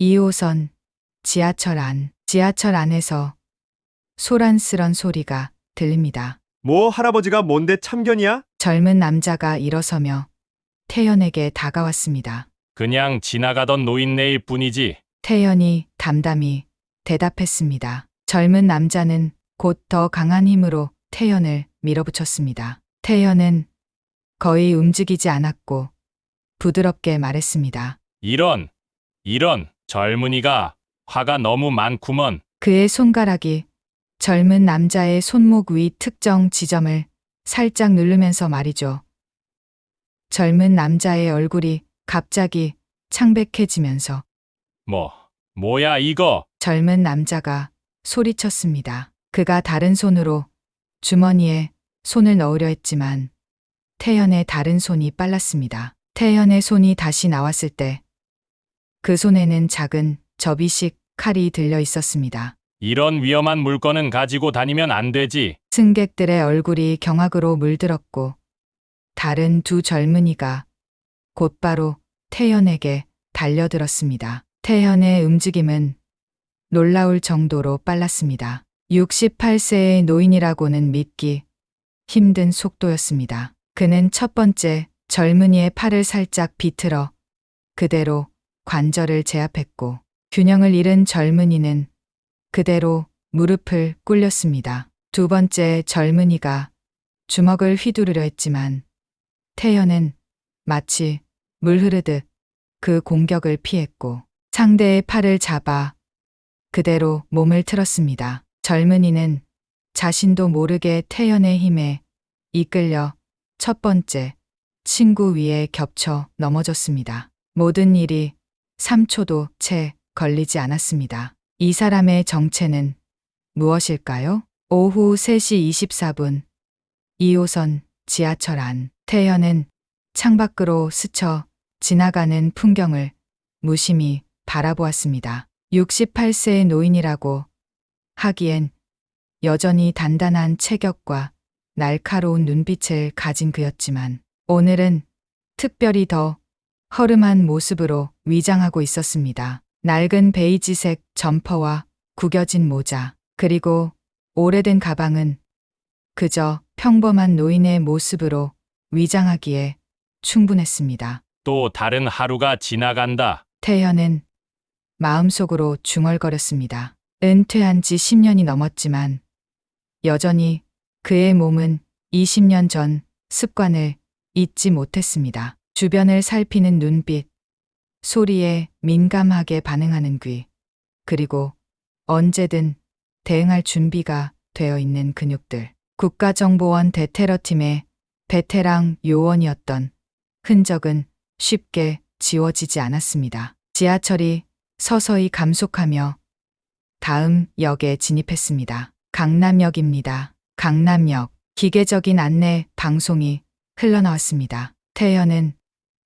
2호선 지하철 안에서 소란스런 소리가 들립니다. 뭐 할아버지가 뭔데 참견이야? 젊은 남자가 일어서며 태연에게 다가왔습니다. 그냥 지나가던 노인네일 뿐이지. 태연이 담담히 대답했습니다. 젊은 남자는 곧 더 강한 힘으로 태연을 밀어붙였습니다. 태연은 거의 움직이지 않았고 부드럽게 말했습니다. 이런 젊은이가 화가 너무 많구먼. 그의 손가락이 젊은 남자의 손목 위 특정 지점을 살짝 누르면서 말이죠. 젊은 남자의 얼굴이 갑자기 창백해지면서 뭐야 이거? 젊은 남자가 소리쳤습니다. 그가 다른 손으로 주머니에 손을 넣으려 했지만 태연의 다른 손이 빨랐습니다. 태연의 손이 다시 나왔을 때 그 손에는 작은 접이식 칼이 들려 있었습니다. 이런 위험한 물건은 가지고 다니면 안 되지. 승객들의 얼굴이 경악으로 물들었고 다른 두 젊은이가 곧바로 태연에게 달려들었습니다. 태연의 움직임은 놀라울 정도로 빨랐습니다. 68세의 노인이라고는 믿기 힘든 속도였습니다. 그는 첫 번째 젊은이의 팔을 살짝 비틀어 그대로 관절을 제압했고 균형을 잃은 젊은이는 그대로 무릎을 꿇렸습니다. 두 번째 젊은이가 주먹을 휘두르려 했지만 태연은 마치 물 흐르듯 그 공격을 피했고 상대의 팔을 잡아 그대로 몸을 틀었습니다. 젊은이는 자신도 모르게 태연의 힘에 이끌려 첫 번째 친구 위에 겹쳐 넘어졌습니다. 모든 일이 3초도 채 걸리지 않았습니다. 이 사람의 정체는 무엇일까요? 오후 3시 24분 2호선 지하철 안 태연은 창밖으로 스쳐 지나가는 풍경을 무심히 바라보았습니다. 68세의 노인이라고 하기엔 여전히 단단한 체격과 날카로운 눈빛을 가진 그였지만 오늘은 특별히 더 허름한 모습으로 위장하고 있었습니다. 낡은 베이지색 점퍼와 구겨진 모자, 그리고 오래된 가방은 그저 평범한 노인의 모습으로 위장하기에 충분했습니다. 또 다른 하루가 지나간다. 태연은 마음속으로 중얼거렸습니다. 은퇴한 지 10년이 넘었지만 여전히 그의 몸은 20년 전 습관을 잊지 못했습니다. 주변을 살피는 눈빛, 소리에 민감하게 반응하는 귀, 그리고 언제든 대응할 준비가 되어 있는 근육들. 국가정보원 대테러팀의 베테랑 요원이었던 흔적은 쉽게 지워지지 않았습니다. 지하철이 서서히 감속하며 다음 역에 진입했습니다. 강남역입니다. 강남역. 기계적인 안내 방송이 흘러나왔습니다. 태연은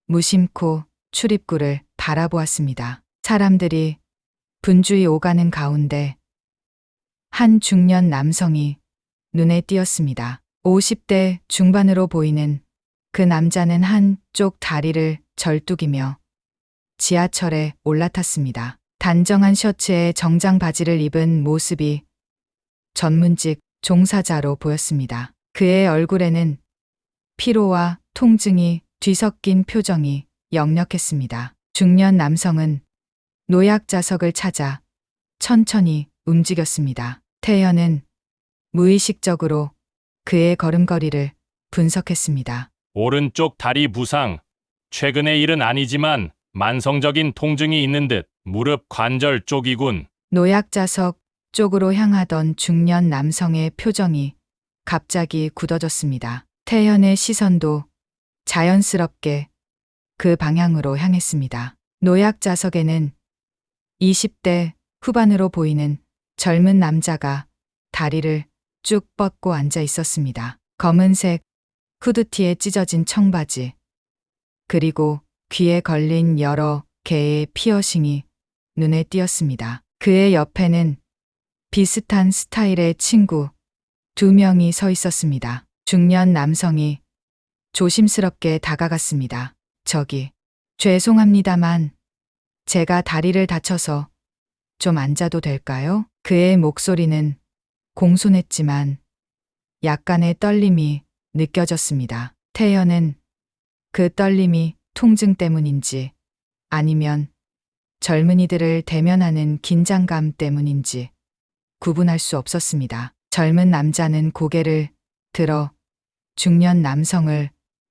무심코 출입구를 바라보았습니다. 사람들이 분주히 오가는 가운데 한 중년 남성이 눈에 띄었습니다. 50대 중반으로 보이는 그 남자는 한쪽 다리를 절뚝이며 지하철에 올라탔습니다. 단정한 셔츠에 정장 바지를 입은 모습이 전문직 종사자로 보였습니다. 그의 얼굴에는 피로와 통증이 뒤섞인 표정이 역력했습니다. 중년 남성은 노약 좌석을 찾아 천천히 움직였습니다. 태연은 무의식적으로 그의 걸음걸이를 분석했습니다. 오른쪽 다리 부상. 최근의 일은 아니지만 만성적인 통증이 있는 듯. 무릎 관절 쪽이군. 노약 좌석 쪽으로 향하던 중년 남성의 표정이 갑자기 굳어졌습니다. 태연의 시선도 자연스럽게 그 방향으로 향했습니다. 노약 좌석에는 20대 후반으로 보이는 젊은 남자가 다리를 쭉 뻗고 앉아 있었습니다. 검은색 후드티에 찢어진 청바지, 그리고 귀에 걸린 여러 개의 피어싱이 눈에 띄었습니다. 그의 옆에는 비슷한 스타일의 친구 2명이 서 있었습니다. 중년 남성이 조심스럽게 다가갔습니다. 저기, 죄송합니다만 제가 다리를 다쳐서 좀 앉아도 될까요? 그의 목소리는 공손했지만 약간의 떨림이 느껴졌습니다. 태연은 그 떨림이 통증 때문인지 아니면 젊은이들을 대면하는 긴장감 때문인지 구분할 수 없었습니다. 젊은 남자는 고개를 들어 중년 남성을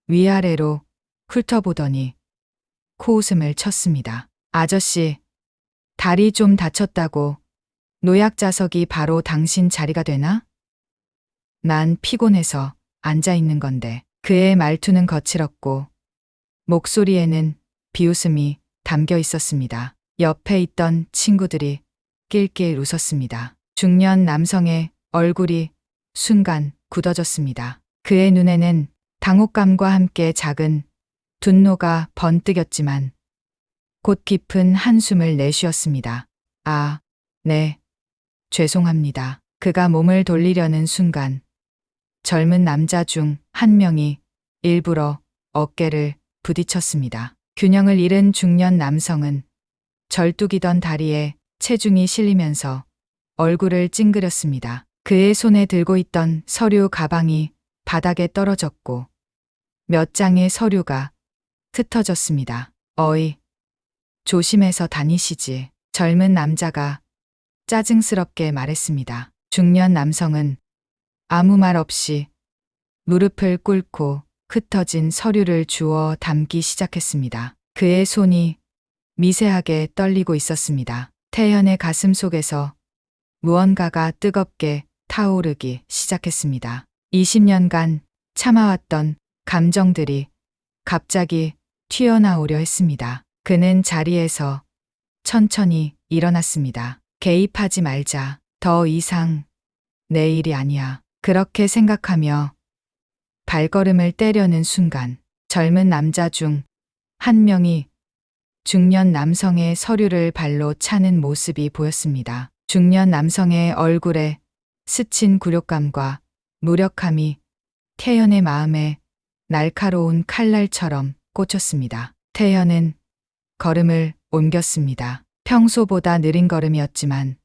위아래로 훑어보더니 코웃음을 쳤습니다. 아저씨, 다리 좀 다쳤다고 노약 자석이 바로 당신 자리가 되나? 난 피곤해서 앉아 있는 건데. 그의 말투는 거칠었고 목소리에는 비웃음이 담겨 있었습니다. 옆에 있던 친구들이 낄낄 웃었습니다. 중년 남성의 얼굴이 순간 굳어졌습니다. 그의 눈에는 당혹감과 함께 작은 분노가 번뜩였지만 곧 깊은 한숨을 내쉬었습니다. 아, 네. 죄송합니다. 그가 몸을 돌리려는 순간 젊은 남자 중 한 명이 일부러 어깨를 부딪혔습니다. 균형을 잃은 중년 남성은 절뚝이던 다리에 체중이 실리면서 얼굴을 찡그렸습니다. 그의 손에 들고 있던 서류 가방이 바닥에 떨어졌고 몇 장의 서류가 흩어졌습니다. 어이, 조심해서 다니시지. 젊은 남자가 짜증스럽게 말했습니다. 중년 남성은 아무 말 없이 무릎을 꿇고 흩어진 서류를 주워 담기 시작했습니다. 그의 손이 미세하게 떨리고 있었습니다. 태연의 가슴 속에서 무언가가 뜨겁게 타오르기 시작했습니다. 20년간 참아왔던 감정들이 갑자기 튀어나오려 했습니다. 그는 자리에서 천천히 일어났습니다. 개입하지 말자. 더 이상 내 일이 아니야. 그렇게 생각하며 발걸음을 떼려는 순간 젊은 남자 중 한 명이 중년 남성의 서류를 발로 차는 모습이 보였습니다. 중년 남성의 얼굴에 스친 굴욕감과 무력함이 태연의 마음에 날카로운 칼날처럼 꽂혔습니다. 태연은 걸음을 옮겼습니다. 평소보다 느린 걸음이었지만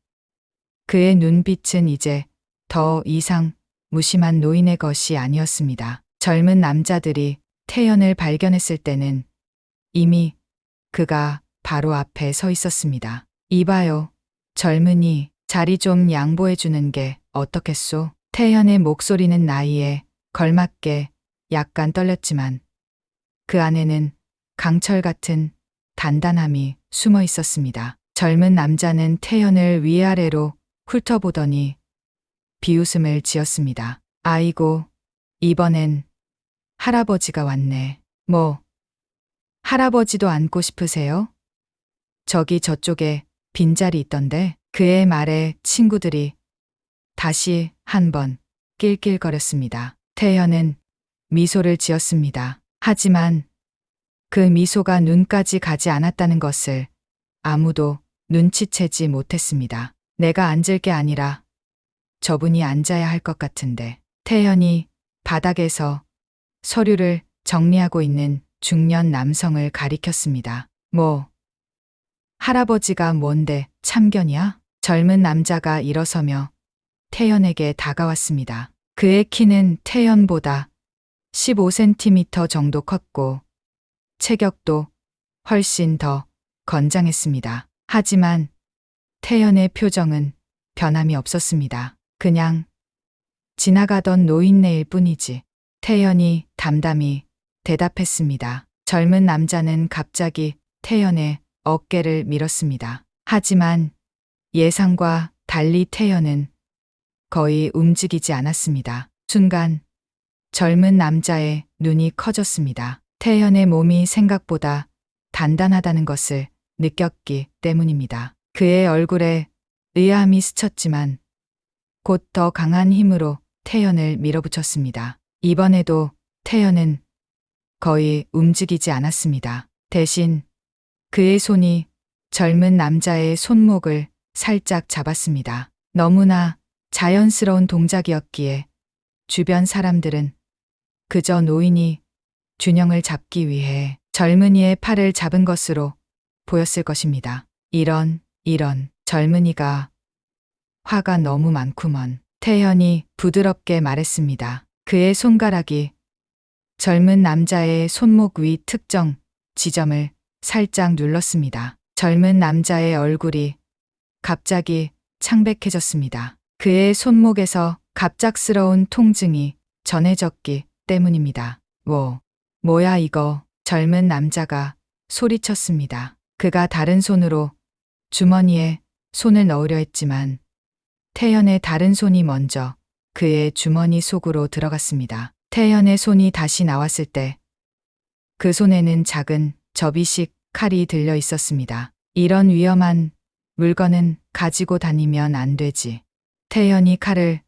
그의 눈빛은 이제 더 이상 무심한 노인의 것이 아니었습니다. 젊은 남자들이 태연을 발견했을 때는 이미 그가 바로 앞에 서 있었습니다. 이봐요, 젊은이, 자리 좀 양보해 주는 게 어떻겠소? 태연의 목소리는 나이에 걸맞게 약간 떨렸지만 그 안에는 강철 같은 단단함이 숨어 있었습니다. 젊은 남자는 태연을 위아래로 훑어보더니 비웃음을 지었습니다. 아이고, 이번엔 할아버지가 왔네. 뭐, 할아버지도 앉고 싶으세요? 저기 저쪽에 빈자리 있던데. 그의 말에 친구들이 다시 한번 낄낄거렸습니다. 태연은 미소를 지었습니다. 하지만 그 미소가 눈까지 가지 않았다는 것을 아무도 눈치채지 못했습니다. 내가 앉을 게 아니라 저분이 앉아야 할 것 같은데. 태연이 바닥에서 서류를 정리하고 있는 중년 남성을 가리켰습니다. 뭐, 할아버지가 뭔데 참견이야? 젊은 남자가 일어서며 태연에게 다가왔습니다. 그의 키는 태연보다 15cm 정도 컸고 체격도 훨씬 더 건장했습니다. 하지만 태연의 표정은 변함이 없었습니다. 그냥 지나가던 노인네일 뿐이지. 태연이 담담히 대답했습니다. 젊은 남자는 갑자기 태연의 어깨를 밀었습니다. 하지만 예상과 달리 태연은 거의 움직이지 않았습니다. 순간 젊은 남자의 눈이 커졌습니다. 태연의 몸이 생각보다 단단하다는 것을 느꼈기 때문입니다. 그의 얼굴에 의아함이 스쳤지만 곧 더 강한 힘으로 태연을 밀어붙였습니다. 이번에도 태연은 거의 움직이지 않았습니다. 대신 그의 손이 젊은 남자의 손목을 살짝 잡았습니다. 너무나 자연스러운 동작이었기에 주변 사람들은 그저 노인이 균형을 잡기 위해 젊은이의 팔을 잡은 것으로 보였을 것입니다. 이런 젊은이가 화가 너무 많구먼. 태현이 부드럽게 말했습니다. 그의 손가락이 젊은 남자의 손목 위 특정 지점을 살짝 눌렀습니다. 젊은 남자의 얼굴이 갑자기 창백해졌습니다. 그의 손목에서 갑작스러운 통증이 전해졌기 때문입니다. 뭐야 이거? 젊은 남자가 소리쳤습니다. 그가 다른 손으로 주머니에 손을 넣으려 했지만 태연의 다른 손이 먼저 그의 주머니 속으로 들어갔습니다. 태연의 손이 다시 나왔을 때 그 손에는 작은 접이식 칼이 들려 있었습니다. 이런 위험한 물건은 가지고 다니면 안 되지. 태연이 칼을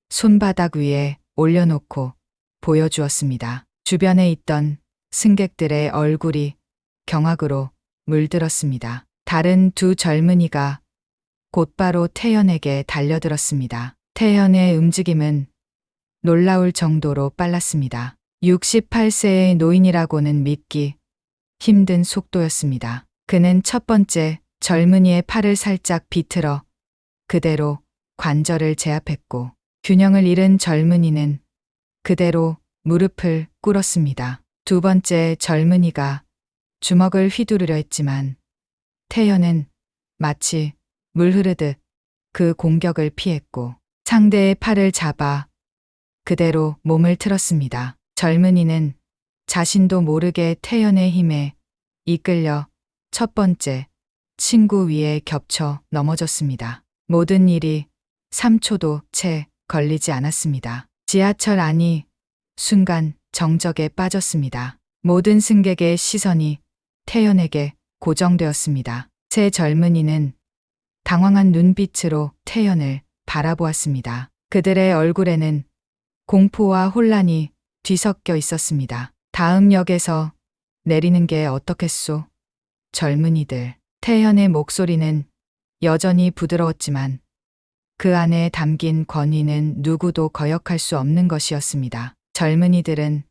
손바닥 위에 올려놓고 보여주었습니다. 주변에 있던 승객들의 얼굴이 경악으로 물들었습니다. 다른 두 젊은이가 곧바로 태연에게 달려들었습니다. 태연의 움직임은 놀라울 정도로 빨랐습니다. 68세의 노인이라고는 믿기 힘든 속도였습니다. 그는 첫 번째 젊은이의 팔을 살짝 비틀어 그대로 관절을 제압했고 균형을 잃은 젊은이는 그대로 무릎을 꿇었습니다. 두 번째 젊은이가 주먹을 휘두르려 했지만 태연은 마치 물 흐르듯 그 공격을 피했고 상대의 팔을 잡아 그대로 몸을 틀었습니다. 젊은이는 자신도 모르게 태연의 힘에 이끌려 첫 번째 친구 위에 겹쳐 넘어졌습니다. 모든 일이 3초도 채 걸리지 않았습니다. 지하철 안이 순간 정적에 빠졌습니다. 모든 승객의 시선이 태연에게 고정되었습니다. 세 젊은이는 당황한 눈빛으로 태연을 바라보았습니다. 그들의 얼굴에는 공포와 혼란이 뒤섞여 있었습니다. 다음 역에서 내리는 게 어떻겠소? 젊은이들. 태연의 목소리는 여전히 부드러웠지만 그 안에 담긴 권위는 누구도 거역할 수 없는 것이었습니다. 젊은이들은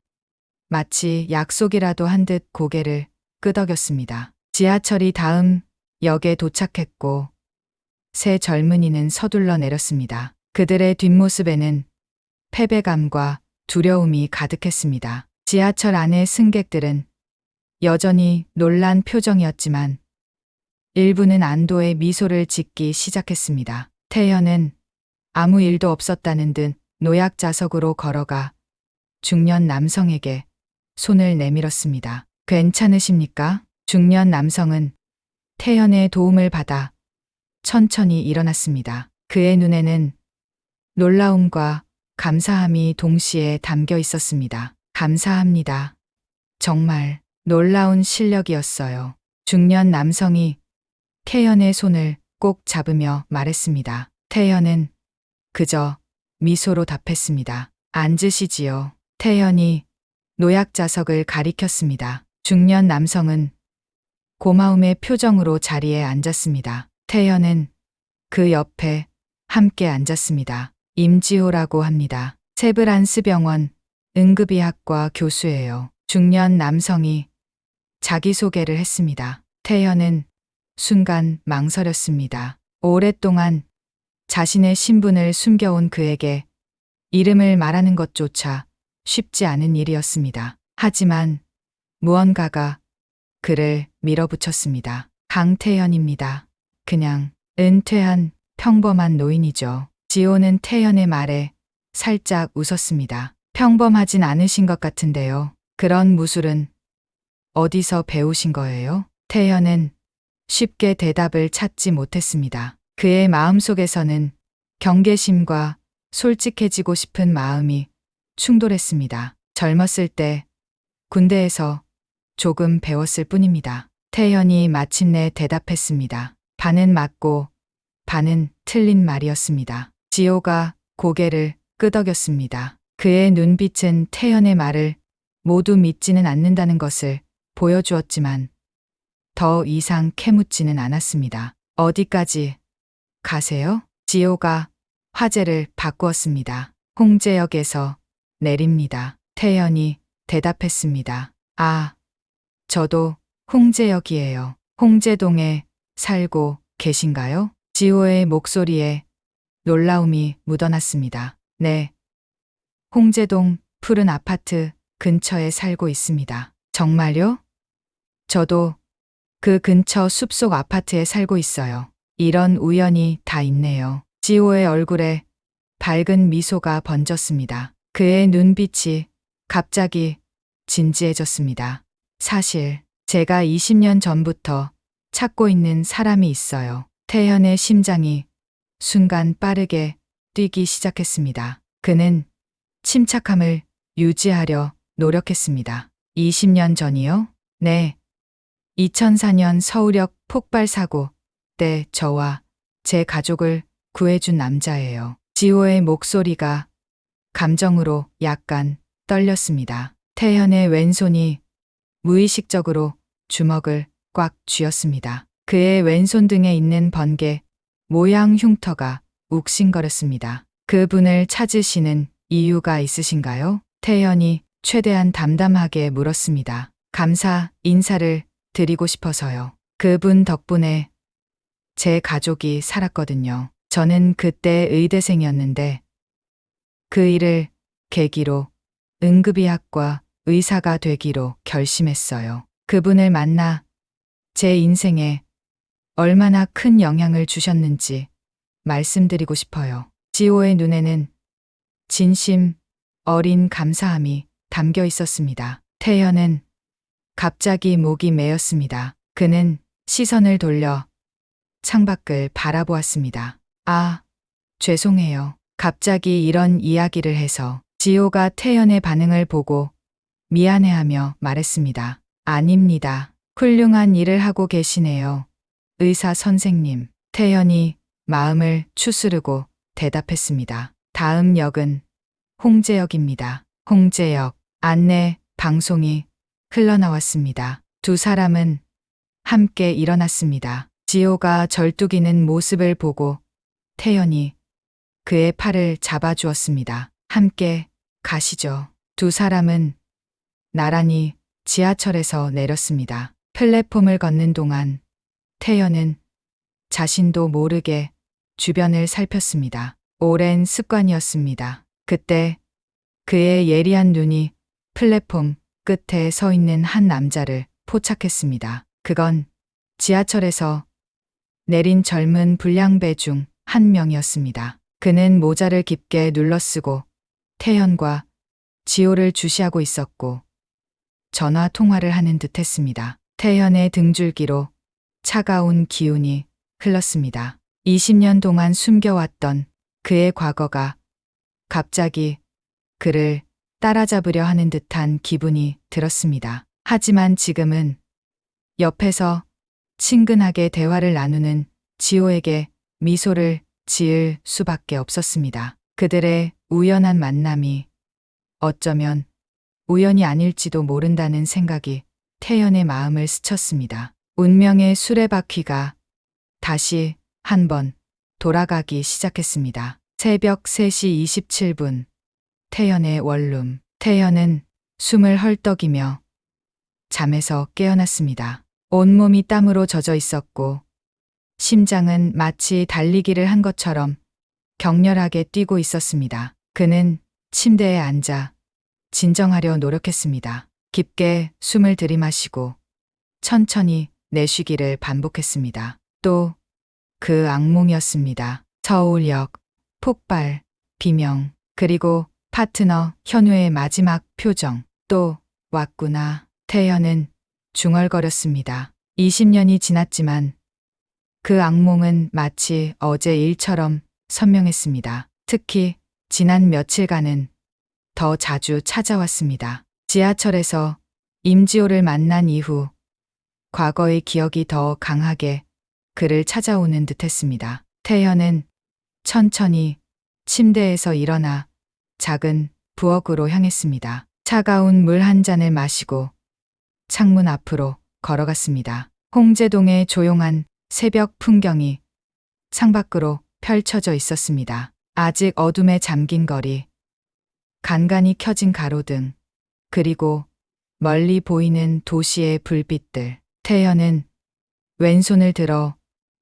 마치 약속이라도 한 듯 고개를 끄덕였습니다. 지하철이 다음 역에 도착했고 세 젊은이는 서둘러 내렸습니다. 그들의 뒷모습에는 패배감과 두려움이 가득했습니다. 지하철 안의 승객들은 여전히 놀란 표정이었지만 일부는 안도의 미소를 짓기 시작했습니다. 태연은 아무 일도 없었다는 듯 노약 좌석으로 걸어가 중년 남성에게 손을 내밀었습니다. 괜찮으십니까? 중년 남성은 태연의 도움을 받아 천천히 일어났습니다. 그의 눈에는 놀라움과 감사함이 동시에 담겨 있었습니다. 감사합니다. 정말 놀라운 실력이었어요. 중년 남성이 태연의 손을 꼭 잡으며 말했습니다. 태연은 그저 미소로 답했습니다. 앉으시지요. 태연이 노약 좌석을 가리켰습니다. 중년 남성은 고마움의 표정으로 자리에 앉았습니다. 태연은 그 옆에 함께 앉았습니다. 임지호라고 합니다. 세브란스 병원 응급의학과 교수예요. 중년 남성이 자기소개를 했습니다. 태연은 순간 망설였습니다. 오랫동안 자신의 신분을 숨겨온 그에게 이름을 말하는 것조차 쉽지 않은 일이었습니다. 하지만 무언가가 그를 밀어붙였습니다. 강태연입니다. 그냥 은퇴한 평범한 노인이죠. 지호는 태연의 말에 살짝 웃었습니다. 평범하진 않으신 것 같은데요. 그런 무술은 어디서 배우신 거예요? 태연은 쉽게 대답을 찾지 못했습니다. 그의 마음속에서는 경계심과 솔직해지고 싶은 마음이 충돌했습니다. 젊었을 때 군대에서 조금 배웠을 뿐입니다. 태연이 마침내 대답했습니다. 반은 맞고 반은 틀린 말이었습니다. 지호가 고개를 끄덕였습니다. 그의 눈빛은 태연의 말을 모두 믿지는 않는다는 것을 보여주었지만 더 이상 캐묻지는 않았습니다. 어디까지 가세요? 지호가 화제를 바꾸었습니다. 홍제역에서 내립니다. 태연이 대답했습니다. 아, 저도 홍제역이에요. 홍제동에 살고 계신가요? 지호의 목소리에 놀라움이 묻어났습니다. 네. 홍제동 푸른 아파트 근처에 살고 있습니다. 정말요? 저도 그 근처 숲속 아파트에 살고 있어요. 이런 우연이 다 있네요. 지호의 얼굴에 밝은 미소가 번졌습니다. 그의 눈빛이 갑자기 진지해졌습니다. 사실 제가 20년 전부터 찾고 있는 사람이 있어요. 태현의 심장이 순간 빠르게 뛰기 시작했습니다. 그는 침착함을 유지하려 노력했습니다. 20년 전이요? 네. 2004년 서울역 폭발 사고 때 저와 제 가족을 구해준 남자예요. 지호의 목소리가 감정으로 약간 떨렸습니다. 태현의 왼손이 무의식적으로 주먹을 꽉 쥐었습니다. 그의 왼손 등에 있는 번개 모양 흉터가 욱신거렸습니다. 그분을 찾으시는 이유가 있으신가요? 태현이 최대한 담담하게 물었습니다. 감사 인사를 드리고 싶어서요. 그분 덕분에 제 가족이 살았거든요. 저는 그때 의대생이었는데 그 일을 계기로 응급의학과 의사가 되기로 결심했어요. 그분을 만나 제 인생에 얼마나 큰 영향을 주셨는지 말씀드리고 싶어요. 지호의 눈에는 진심 어린 감사함이 담겨 있었습니다. 태현은 갑자기 목이 메었습니다. 그는 시선을 돌려 창밖을 바라보았습니다. 아, 죄송해요. 갑자기 이런 이야기를 해서. 지호가 태연의 반응을 보고 미안해하며 말했습니다. 아닙니다. 훌륭한 일을 하고 계시네요. 의사 선생님. 태연이 마음을 추스르고 대답했습니다. 다음 역은 홍제역입니다. 홍제역. 안내 방송이 흘러나왔습니다. 두 사람은 함께 일어났습니다. 지호가 절뚝이는 모습을 보고 태연이 그의 팔을 잡아주었습니다. 함께 가시죠. 두 사람은 나란히 지하철에서 내렸습니다. 플랫폼을 걷는 동안 태연은 자신도 모르게 주변을 살폈습니다. 오랜 습관이었습니다. 그때 그의 예리한 눈이 플랫폼 끝에 서 있는 한 남자를 포착했습니다. 그건 지하철에서 내린 젊은 불량배 중 한 명이었습니다. 그는 모자를 깊게 눌러쓰고 태연과 지호를 주시하고 있었고 전화 통화를 하는 듯 했습니다. 태연의 등줄기로 차가운 기운이 흘렀습니다. 20년 동안 숨겨왔던 그의 과거가 갑자기 그를 따라잡으려 하는 듯한 기분이 들었습니다. 하지만 지금은 옆에서 친근하게 대화를 나누는 지호에게 미소를 지을 수밖에 없었습니다. 그들의 우연한 만남이 어쩌면 우연이 아닐지도 모른다는 생각이 태연의 마음을 스쳤습니다. 운명의 수레바퀴가 다시 한번 돌아가기 시작했습니다. 새벽 3시 27분 태연의 원룸. 태연은 숨을 헐떡이며 잠에서 깨어났습니다. 온몸이 땀으로 젖어 있었고 심장은 마치 달리기를 한 것처럼 격렬하게 뛰고 있었습니다. 그는 침대에 앉아 진정하려 노력했습니다. 깊게 숨을 들이마시고 천천히 내쉬기를 반복했습니다. 또 그 악몽이었습니다. 서울역, 폭발, 비명, 그리고 파트너 현우의 마지막 표정. 또 왔구나. 태연은 중얼거렸습니다. 20년이 지났지만 그 악몽은 마치 어제 일처럼 선명했습니다. 특히 지난 며칠간은 더 자주 찾아왔습니다. 지하철에서 임지호를 만난 이후 과거의 기억이 더 강하게 그를 찾아오는 듯했습니다. 태연은 천천히 침대에서 일어나 작은 부엌으로 향했습니다. 차가운 물 한 잔을 마시고 창문 앞으로 걸어갔습니다. 홍제동의 조용한 새벽 풍경이 창밖으로 펼쳐져 있었습니다. 아직 어둠에 잠긴 거리, 간간히 켜진 가로등, 그리고 멀리 보이는 도시의 불빛들. 태연은 왼손을 들어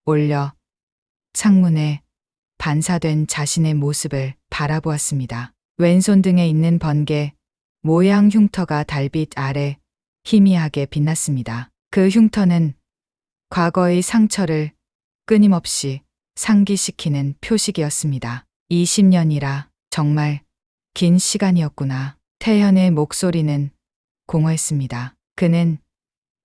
올려 창문에 반사된 자신의 모습을 바라보았습니다. 왼손 등에 있는 번개 모양 흉터가 달빛 아래 희미하게 빛났습니다. 그 흉터는 과거의 상처를 끊임없이 상기시키는 표식이었습니다. 20년이라 정말 긴 시간이었구나. 태현의 목소리는 공허했습니다. 그는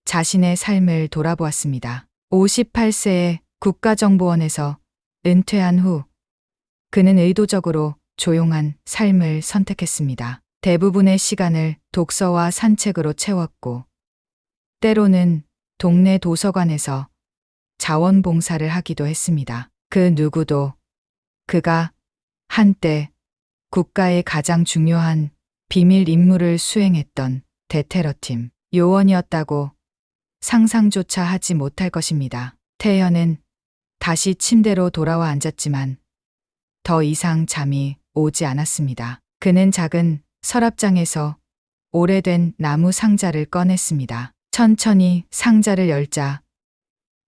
자신의 삶을 돌아보았습니다. 58세에 국가정보원에서 은퇴한 후 그는 의도적으로 조용한 삶을 선택했습니다. 대부분의 시간을 독서와 산책으로 채웠고 때로는 동네 도서관에서 자원봉사를 하기도 했습니다. 그 누구도 그가 한때 국가의 가장 중요한 비밀 임무를 수행했던 대테러팀 요원이었다고 상상조차 하지 못할 것입니다. 태현은 다시 침대로 돌아와 앉았지만 더 이상 잠이 오지 않았습니다. 그는 작은 서랍장에서 오래된 나무 상자를 꺼냈습니다. 천천히 상자를 열자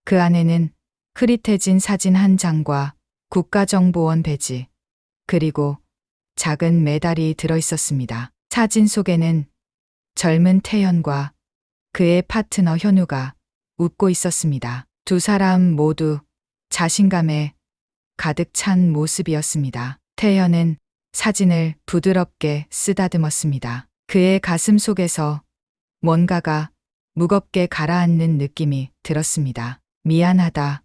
그 안에는 흐릿해진 사진 한 장과 국가정보원 배지, 그리고 작은 메달이 들어있었습니다. 사진 속에는 젊은 태연과 그의 파트너 현우가 웃고 있었습니다. 두 사람 모두 자신감에 가득 찬 모습이었습니다. 태연은 사진을 부드럽게 쓰다듬었습니다. 그의 가슴 속에서 뭔가가 무겁게 가라앉는 느낌이 들었습니다. 미안하다,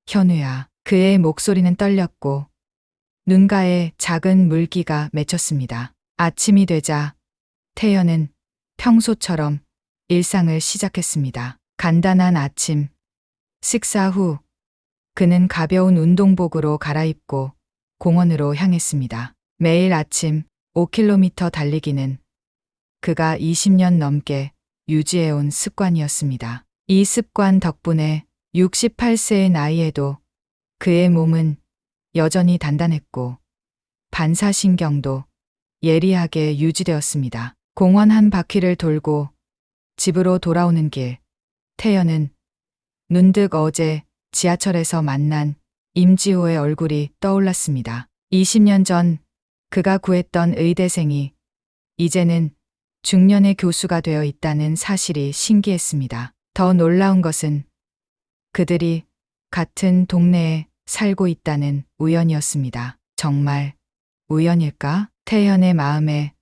현우야. 그의 목소리는 떨렸고 눈가에 작은 물기가 맺혔습니다. 아침이 되자 태연은 평소처럼 일상을 시작했습니다. 간단한 아침, 식사 후 그는 가벼운 운동복으로 갈아입고 공원으로 향했습니다. 매일 아침 5km 달리기는 그가 20년 넘게 유지해온 습관이었습니다. 이 습관 덕분에 68세의 나이에도 그의 몸은 여전히 단단했고 반사신경도 예리하게 유지되었습니다. 공원 한 바퀴를 돌고 집으로 돌아오는 길, 태연은 문득 어제 지하철에서 만난 임지호의 얼굴이 떠올랐습니다. 20년 전 그가 구했던 의대생이 이제는 중년의 교수가 되어 있다는 사실이 신기했습니다. 더 놀라운 것은 그들이 같은 동네에 살고 있다는 우연이었습니다. 정말 우연일까? 태연의 마음에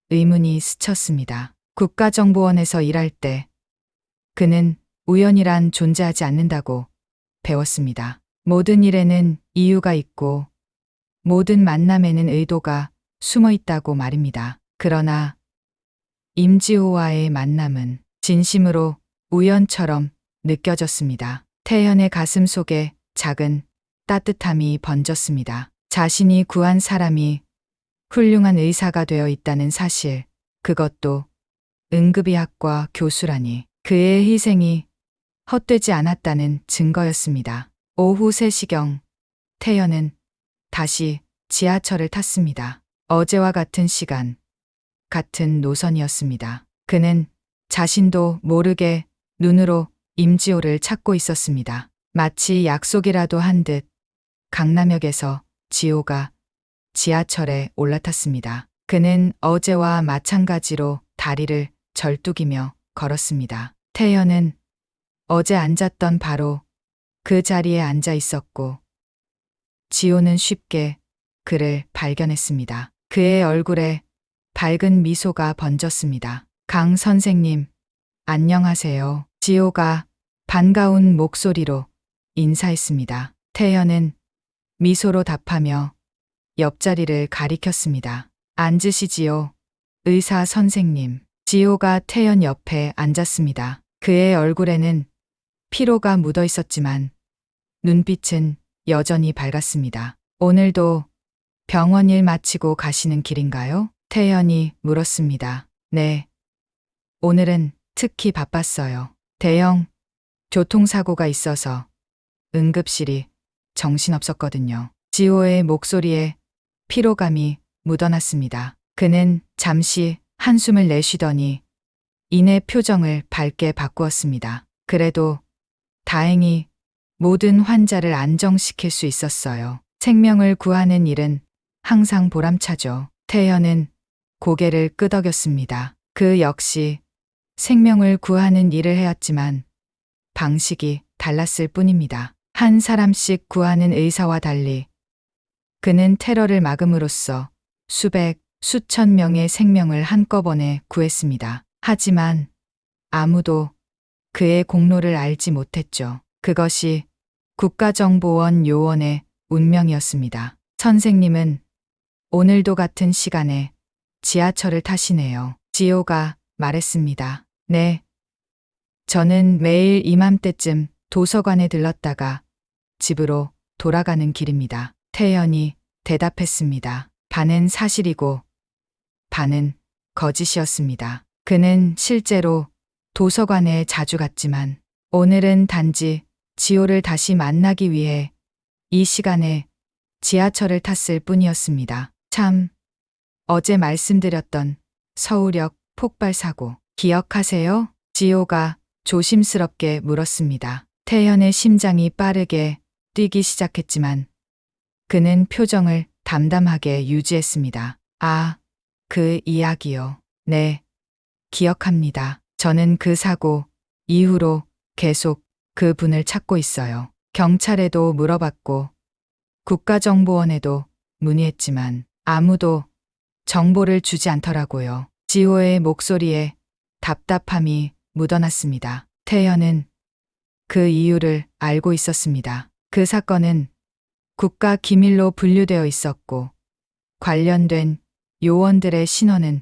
의문이 스쳤습니다. 국가정보원에서 일할 때 그는 우연이란 존재하지 않는다고 배웠습니다. 모든 일에는 이유가 있고 모든 만남에는 의도가 숨어 있다고 말입니다. 그러나 임지호와의 만남은 진심으로 우연처럼 느껴졌습니다. 태연의 가슴 속에 작은 따뜻함이 번졌습니다. 자신이 구한 사람이 훌륭한 의사가 되어 있다는 사실, 그것도 응급의학과 교수라니 그의 희생이 헛되지 않았다는 증거였습니다. 오후 3시경 태연은 다시 지하철을 탔습니다. 어제와 같은 시간, 같은 노선이었습니다. 그는 자신도 모르게 눈으로 임지호를 찾고 있었습니다. 마치 약속이라도 한 듯 강남역에서 지호가 지하철에 올라탔습니다. 그는 어제와 마찬가지로 다리를 절뚝이며 걸었습니다. 태연은 어제 앉았던 바로 그 자리에 앉아 있었고 지호는 쉽게 그를 발견했습니다. 그의 얼굴에 밝은 미소가 번졌습니다. 강 선생님, 안녕하세요. 지호가 반가운 목소리로 인사했습니다. 태연은 미소로 답하며 옆자리를 가리켰습니다. 앉으시지요. 의사 선생님. 지호가 태연 옆에 앉았습니다. 그의 얼굴에는 피로가 묻어 있었지만 눈빛은 여전히 밝았습니다. 오늘도 병원 일 마치고 가시는 길인가요? 태연이 물었습니다. 네. 오늘은 특히 바빴어요. 대형 교통사고가 있어서 응급실이 정신없었거든요. 지호의 목소리에 피로감이 묻어났습니다. 그는 잠시 한숨을 내쉬더니 이내 표정을 밝게 바꾸었습니다. 그래도 다행히 모든 환자를 안정시킬 수 있었어요. 생명을 구하는 일은 항상 보람차죠. 태연은 고개를 끄덕였습니다. 그 역시 생명을 구하는 일을 해왔지만 방식이 달랐을 뿐입니다. 한 사람씩 구하는 의사와 달리 그는 테러를 막음으로써 수백, 수천 명의 생명을 한꺼번에 구했습니다. 하지만 아무도 그의 공로를 알지 못했죠. 그것이 국가정보원 요원의 운명이었습니다. 선생님은 오늘도 같은 시간에 지하철을 타시네요. 지호가 말했습니다. 네. 저는 매일 이맘때쯤 도서관에 들렀다가 집으로 돌아가는 길입니다. 태연이 대답했습니다. 반은 사실이고 반은 거짓이었습니다. 그는 실제로 도서관에 자주 갔지만 오늘은 단지 지호를 다시 만나기 위해 이 시간에 지하철을 탔을 뿐이었습니다. 참, 어제 말씀드렸던 서울역 폭발 사고 기억하세요? 지호가 조심스럽게 물었습니다. 태연의 심장이 빠르게 뛰기 시작했지만 그는 표정을 담담하게 유지했습니다. 아, 그 이야기요. 네, 기억합니다. 저는 그 사고 이후로 계속 그 분을 찾고 있어요. 경찰에도 물어봤고 국가정보원에도 문의했지만 아무도 정보를 주지 않더라고요. 지호의 목소리에 답답함이 묻어났습니다. 태연은 그 이유를 알고 있었습니다. 그 사건은 국가 기밀로 분류되어 있었고 관련된 요원들의 신원은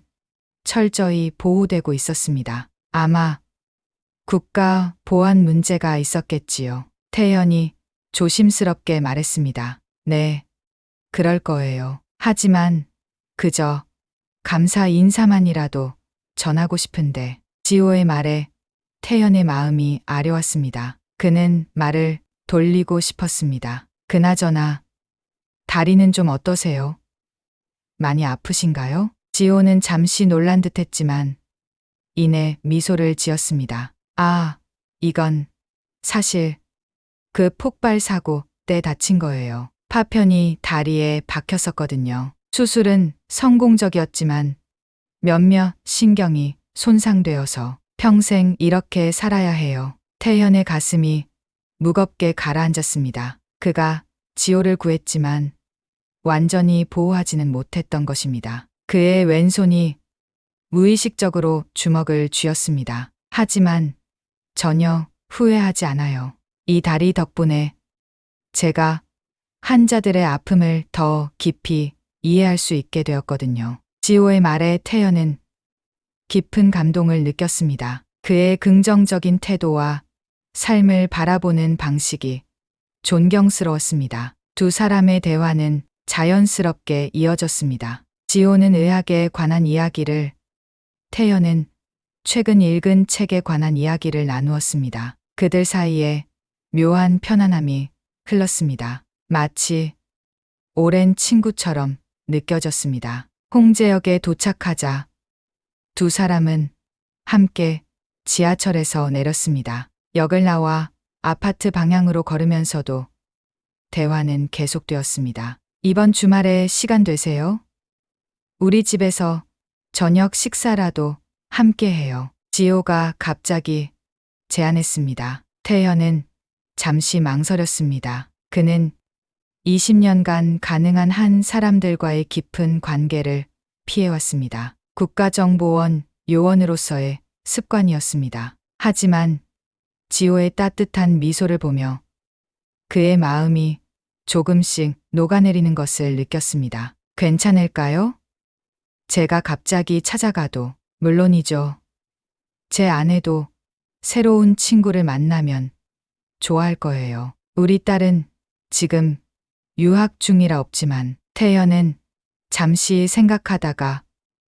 철저히 보호되고 있었습니다. 아마 국가 보안 문제가 있었겠지요. 태연이 조심스럽게 말했습니다. 네, 그럴 거예요. 하지만 그저 감사 인사만이라도 전하고 싶은데 지호의 말에 태연의 마음이 아려왔습니다. 그는 말을 돌리고 싶었습니다. 그나저나 다리는 좀 어떠세요? 많이 아프신가요? 지호는 잠시 놀란 듯했지만 이내 미소를 지었습니다. 아, 이건 사실 그 폭발 사고 때 다친 거예요. 파편이 다리에 박혔었거든요. 수술은 성공적이었지만 몇몇 신경이 손상되어서 평생 이렇게 살아야 해요. 태현의 가슴이 무겁게 가라앉았습니다. 그가 지호를 구했지만 완전히 보호하지는 못했던 것입니다. 그의 왼손이 무의식적으로 주먹을 쥐었습니다. 하지만 전혀 후회하지 않아요. 이 다리 덕분에 제가 환자들의 아픔을 더 깊이 이해할 수 있게 되었거든요. 지호의 말에 태연은 깊은 감동을 느꼈습니다. 그의 긍정적인 태도와 삶을 바라보는 방식이 존경스러웠습니다. 두 사람의 대화는 자연스럽게 이어졌습니다. 지호는 의학에 관한 이야기를, 태연은 최근 읽은 책에 관한 이야기를 나누었습니다. 그들 사이에 묘한 편안함이 흘렀습니다. 마치 오랜 친구처럼 느껴졌습니다. 홍제역에 도착하자 두 사람은 함께 지하철에서 내렸습니다. 역을 나와 아파트 방향으로 걸으면서도 대화는 계속되었습니다. 이번 주말에 시간 되세요? 우리 집에서 저녁 식사라도 함께 해요. 지호가 갑자기 제안했습니다. 태연은 잠시 망설였습니다. 그는 20년간 가능한 한 사람들과의 깊은 관계를 피해왔습니다. 국가정보원 요원으로서의 습관이었습니다. 하지만 지호의 따뜻한 미소를 보며 그의 마음이 조금씩 녹아내리는 것을 느꼈습니다. 괜찮을까요? 제가 갑자기 찾아가도 물론이죠. 제 아내도 새로운 친구를 만나면 좋아할 거예요. 우리 딸은 지금 유학 중이라 없지만 태연은 잠시 생각하다가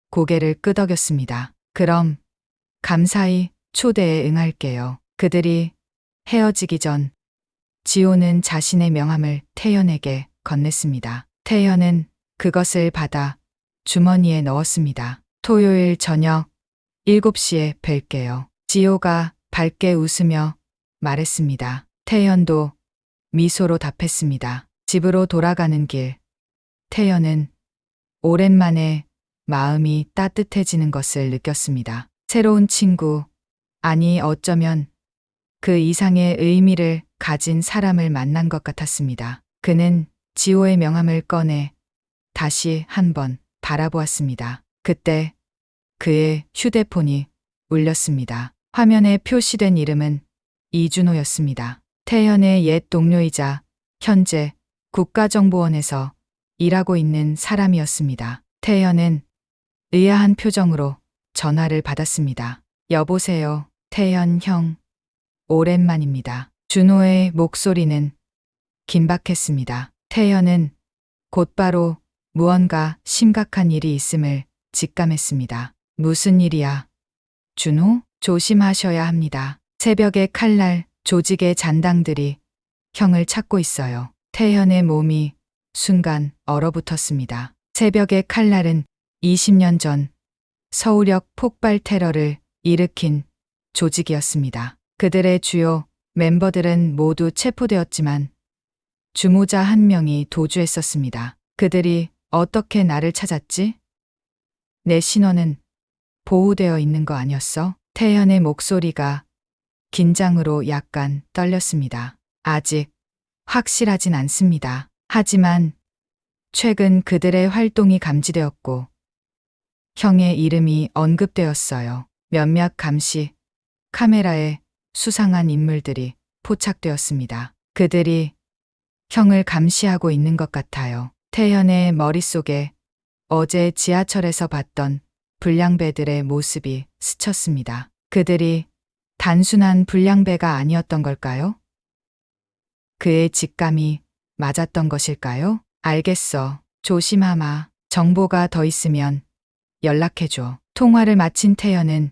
고개를 끄덕였습니다. 그럼 감사히 초대에 응할게요. 그들이 헤어지기 전 지호는 자신의 명함을 태연에게 건넸습니다. 태연은 그것을 받아 주머니에 넣었습니다. 토요일 저녁 7시에 뵐게요. 지호가 밝게 웃으며 말했습니다. 태연도 미소로 답했습니다. 집으로 돌아가는 길. 태연은 오랜만에 마음이 따뜻해지는 것을 느꼈습니다. 새로운 친구, 아니 어쩌면 그 이상의 의미를 가진 사람을 만난 것 같았습니다. 그는 지호의 명함을 꺼내 다시 한번 바라보았습니다. 그때 그의 휴대폰이 울렸습니다. 화면에 표시된 이름은 이준호였습니다. 태연의 옛 동료이자 현재 국가정보원에서 일하고 있는 사람이었습니다. 태연은 의아한 표정으로 전화를 받았습니다. 여보세요, 태연 형. 오랜만입니다. 준호의 목소리는 긴박했습니다. 태연은 곧바로 무언가 심각한 일이 있음을 직감했습니다. 무슨 일이야? 준호? 조심하셔야 합니다. 새벽의 칼날 조직의 잔당들이 형을 찾고 있어요. 태연의 몸이 순간 얼어붙었습니다. 새벽의 칼날은 20년 전 서울역 폭발 테러를 일으킨 조직이었습니다. 그들의 주요 멤버들은 모두 체포되었지만 주모자 한 명이 도주했었습니다. 그들이 어떻게 나를 찾았지? 내 신원은 보호되어 있는 거 아니었어? 태연의 목소리가 긴장으로 약간 떨렸습니다. 아직 확실하진 않습니다. 하지만 최근 그들의 활동이 감지되었고 형의 이름이 언급되었어요. 몇몇 감시 카메라에 수상한 인물들이 포착되었습니다. 그들이 형을 감시하고 있는 것 같아요. 태연의 머릿속에 어제 지하철에서 봤던 불량배들의 모습이 스쳤습니다. 그들이 단순한 불량배가 아니었던 걸까요? 그의 직감이 맞았던 것일까요? 알겠어. 조심하마. 정보가 더 있으면 연락해줘. 통화를 마친 태연은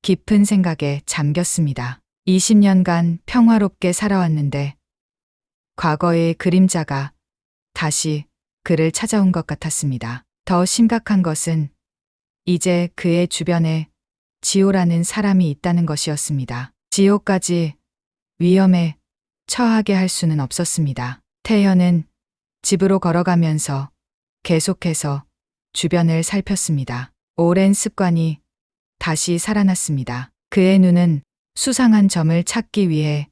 깊은 생각에 잠겼습니다. 20년간 평화롭게 살아왔는데 과거의 그림자가 다시 그를 찾아온 것 같았습니다. 더 심각한 것은 이제 그의 주변에 지호라는 사람이 있다는 것이었습니다. 지호까지 위험에 처하게 할 수는 없었습니다. 태연은 집으로 걸어가면서 계속해서 주변을 살폈습니다. 오랜 습관이 다시 살아났습니다. 그의 눈은 수상한 점을 찾기 위해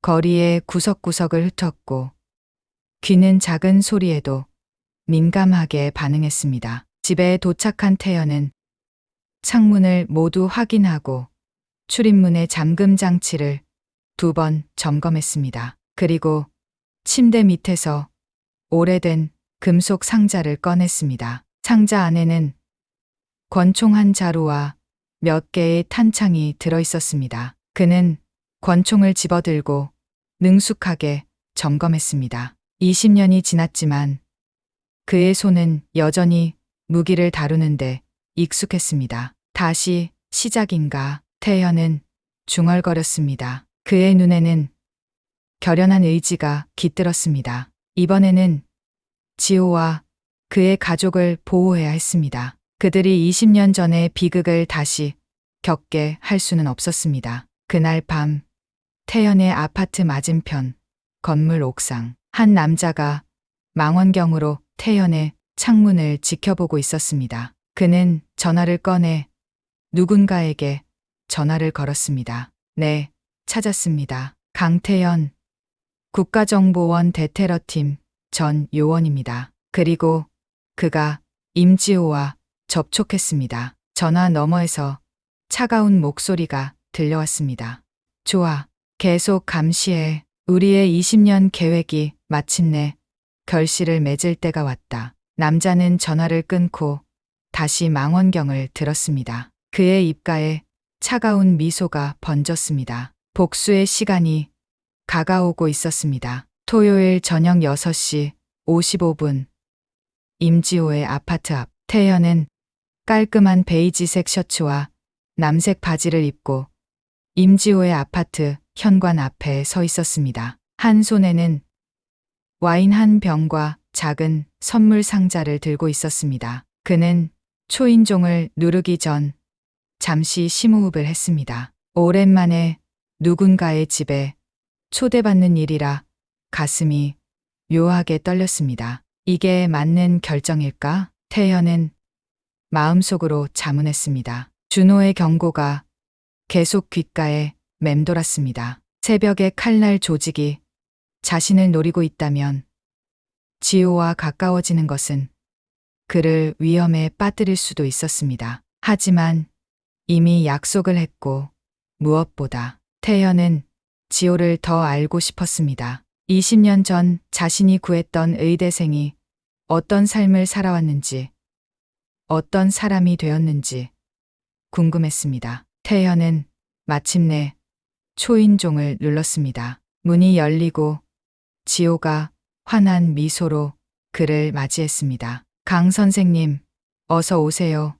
거리의 구석구석을 훑었고 귀는 작은 소리에도 민감하게 반응했습니다. 집에 도착한 태연은 창문을 모두 확인하고 출입문의 잠금 장치를 2번 점검했습니다. 그리고 침대 밑에서 오래된 금속 상자를 꺼냈습니다. 상자 안에는 권총 한 자루와 몇 개의 탄창이 들어있었습니다. 그는 권총을 집어들고 능숙하게 점검했습니다. 20년이 지났지만 그의 손은 여전히 무기를 다루는데 익숙했습니다. 다시 시작인가? 태연은 중얼거렸습니다. 그의 눈에는 결연한 의지가 깃들었습니다. 이번에는 지호와 그의 가족을 보호해야 했습니다. 그들이 20년 전의 비극을 다시 겪게 할 수는 없었습니다. 그날 밤 태연의 아파트 맞은편 건물 옥상 한 남자가 망원경으로 태연의 창문을 지켜보고 있었습니다. 그는 전화를 꺼내 누군가에게 전화를 걸었습니다. 네, 찾았습니다. 강태연, 국가정보원 대테러팀 전 요원입니다. 그리고 그가 임지호와 접촉했습니다. 전화 너머에서 차가운 목소리가 들려왔습니다. 좋아, 계속 감시해. 우리의 20년 계획이 마침내 결실을 맺을 때가 왔다. 남자는 전화를 끊고 다시 망원경을 들었습니다. 그의 입가에 차가운 미소가 번졌습니다. 복수의 시간이 가까우고 있었습니다. 토요일 저녁 6시 55분 임지호의 아파트 앞 태연은 깔끔한 베이지색 셔츠와 남색 바지를 입고 임지호의 아파트 현관 앞에 서 있었습니다. 한 손에는 와인 한 병과 작은 선물 상자를 들고 있었습니다. 그는 초인종을 누르기 전 잠시 심호흡을 했습니다. 오랜만에 누군가의 집에 초대받는 일이라 가슴이 묘하게 떨렸습니다. 이게 맞는 결정일까? 태현은 마음속으로 자문했습니다. 준호의 경고가 계속 귓가에 맴돌았습니다. 새벽의 칼날 조직이 자신을 노리고 있다면 지호와 가까워지는 것은 그를 위험에 빠뜨릴 수도 있었습니다. 하지만 이미 약속을 했고 무엇보다 태현은 지호를 더 알고 싶었습니다. 20년 전 자신이 구했던 의대생이 어떤 삶을 살아왔는지, 어떤 사람이 되었는지 궁금했습니다. 태현은 마침내 초인종을 눌렀습니다. 문이 열리고 지호가 환한 미소로 그를 맞이했습니다. 강 선생님, 어서 오세요.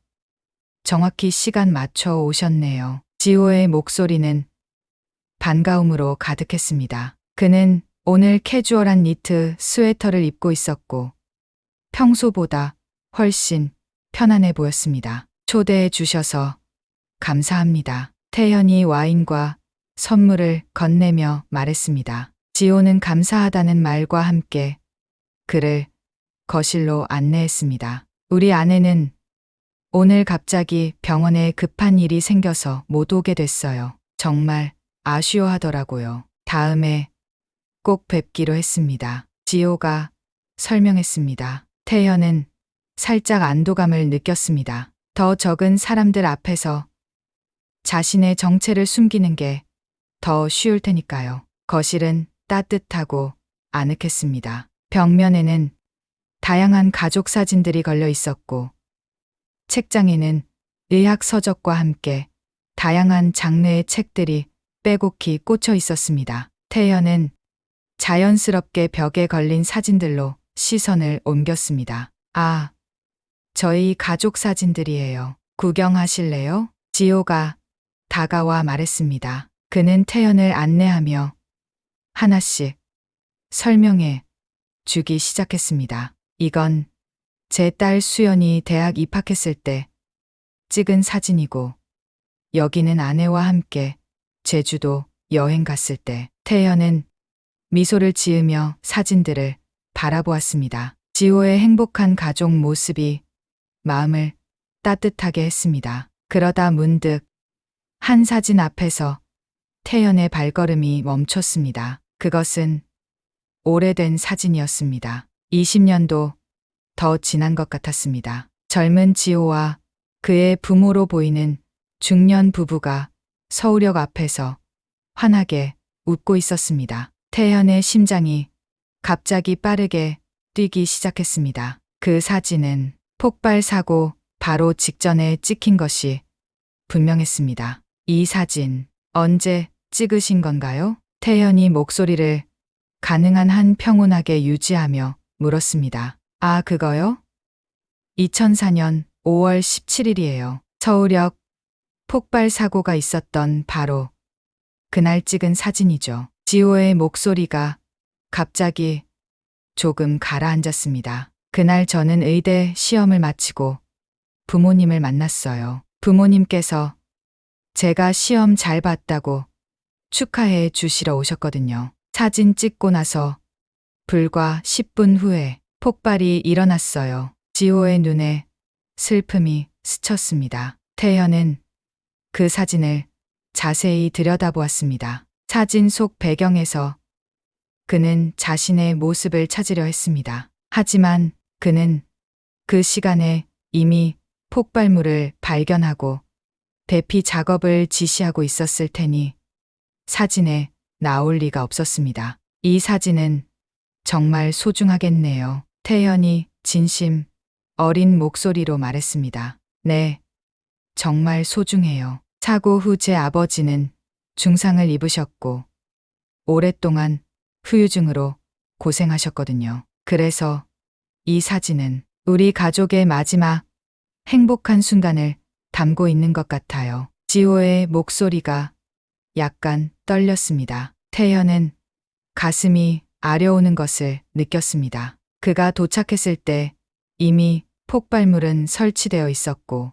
정확히 시간 맞춰 오셨네요. 지호의 목소리는 반가움으로 가득했습니다. 그는 오늘 캐주얼한 니트 스웨터를 입고 있었고 평소보다 훨씬 편안해 보였습니다. 초대해 주셔서 감사합니다. 태현이 와인과 선물을 건네며 말했습니다. 지호는 감사하다는 말과 함께 그를 거실로 안내했습니다. 우리 아내는 오늘 갑자기 병원에 급한 일이 생겨서 못 오게 됐어요. 정말 아쉬워하더라고요. 다음에 꼭 뵙기로 했습니다. 지호가 설명했습니다. 태현은 살짝 안도감을 느꼈습니다. 더 적은 사람들 앞에서 자신의 정체를 숨기는 게 더 쉬울 테니까요. 거실은 따뜻하고 아늑했습니다. 벽면에는 다양한 가족 사진들이 걸려 있었고 책장에는 의학 서적과 함께 다양한 장르의 책들이 빼곡히 꽂혀 있었습니다. 태연은 자연스럽게 벽에 걸린 사진들로 시선을 옮겼습니다. 아, 저희 가족 사진들이에요. 구경하실래요? 지호가 다가와 말했습니다. 그는 태연을 안내하며 하나씩 설명해 주기 시작했습니다. 이건 제 딸 수연이 대학 입학했을 때 찍은 사진이고, 여기는 아내와 함께 제주도 여행 갔을 때. 태연은 미소를 지으며 사진들을 바라보았습니다. 지호의 행복한 가족 모습이 마음을 따뜻하게 했습니다. 그러다 문득 한 사진 앞에서 태연의 발걸음이 멈췄습니다. 그것은 오래된 사진이었습니다. 20년도 더 지난 것 같았습니다. 젊은 지호와 그의 부모로 보이는 중년 부부가 서울역 앞에서 환하게 웃고 있었습니다. 태연의 심장이 갑자기 빠르게 뛰기 시작했습니다. 그 사진은 폭발 사고 바로 직전에 찍힌 것이 분명했습니다. 이 사진 언제 찍으신 건가요? 태연이 목소리를 가능한 한 평온하게 유지하며 물었습니다. 아, 그거요? 2004년 5월 17일이에요. 서울역 폭발 사고가 있었던 바로 그날 찍은 사진이죠. 지호의 목소리가 갑자기 조금 가라앉았습니다. 그날 저는 의대 시험을 마치고 부모님을 만났어요. 부모님께서 제가 시험 잘 봤다고 축하해 주시러 오셨거든요. 사진 찍고 나서 불과 10분 후에 폭발이 일어났어요. 지호의 눈에 슬픔이 스쳤습니다. 태연은 그 사진을 자세히 들여다보았습니다. 사진 속 배경에서 그는 자신의 모습을 찾으려 했습니다. 하지만 그는 그 시간에 이미 폭발물을 발견하고 대피 작업을 지시하고 있었을 테니 사진에 나올 리가 없었습니다. 이 사진은 정말 소중하겠네요. 태연이 진심 어린 목소리로 말했습니다. 네, 정말 소중해요. 사고 후 제 아버지는 중상을 입으셨고 오랫동안 후유증으로 고생하셨거든요. 그래서 이 사진은 우리 가족의 마지막 행복한 순간을 담고 있는 것 같아요. 지호의 목소리가 약간 떨렸습니다. 태연은 가슴이 아려오는 것을 느꼈습니다. 그가 도착했을 때 이미 폭발물은 설치되어 있었고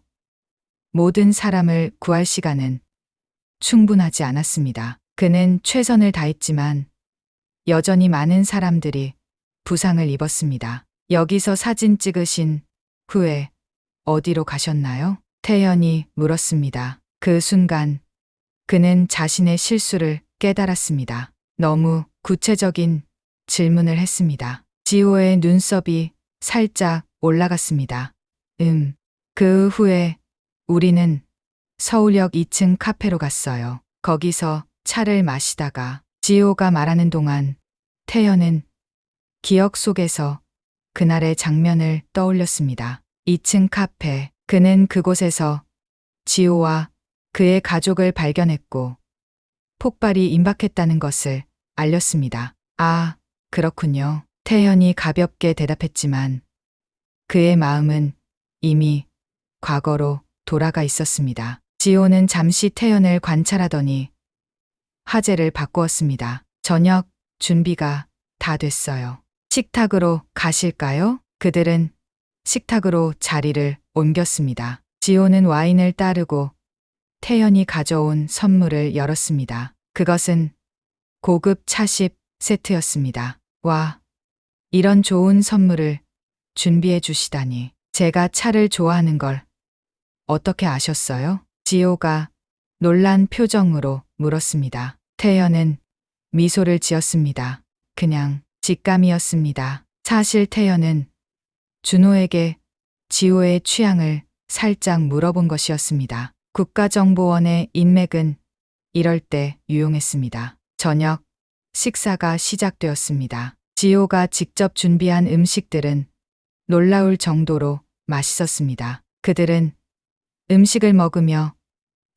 모든 사람을 구할 시간은 충분하지 않았습니다. 그는 최선을 다했지만 여전히 많은 사람들이 부상을 입었습니다. 여기서 사진 찍으신 후에 어디로 가셨나요? 태연이 물었습니다. 그 순간 그는 자신의 실수를 깨달았습니다. 너무 구체적인 질문을 했습니다. 지호의 눈썹이 살짝 올라갔습니다. 그 후에 우리는 서울역 2층 카페로 갔어요. 거기서 차를 마시다가 지호가 말하는 동안 태연은 기억 속에서 그날의 장면을 떠올렸습니다. 2층 카페. 그는 그곳에서 지호와 그의 가족을 발견했고 폭발이 임박했다는 것을 알렸습니다. 아, 그렇군요. 태연이 가볍게 대답했지만 그의 마음은 이미 과거로 돌아가 있었습니다. 지호는 잠시 태연을 관찰하더니 화제를 바꾸었습니다. 저녁 준비가 다 됐어요. 식탁으로 가실까요? 그들은 식탁으로 자리를 옮겼습니다. 지호는 와인을 따르고 태연이 가져온 선물을 열었습니다. 그것은 고급 차십 세트였습니다. 와, 이런 좋은 선물을 준비해 주시다니. 제가 차를 좋아하는 걸 어떻게 아셨어요? 지호가 놀란 표정으로 물었습니다. 태연은 미소를 지었습니다. 그냥 직감이었습니다. 사실 태연은 준호에게 지호의 취향을 살짝 물어본 것이었습니다. 국가정보원의 인맥은 이럴 때 유용했습니다. 저녁 식사가 시작되었습니다. 지호가 직접 준비한 음식들은 놀라울 정도로 맛있었습니다. 그들은 음식을 먹으며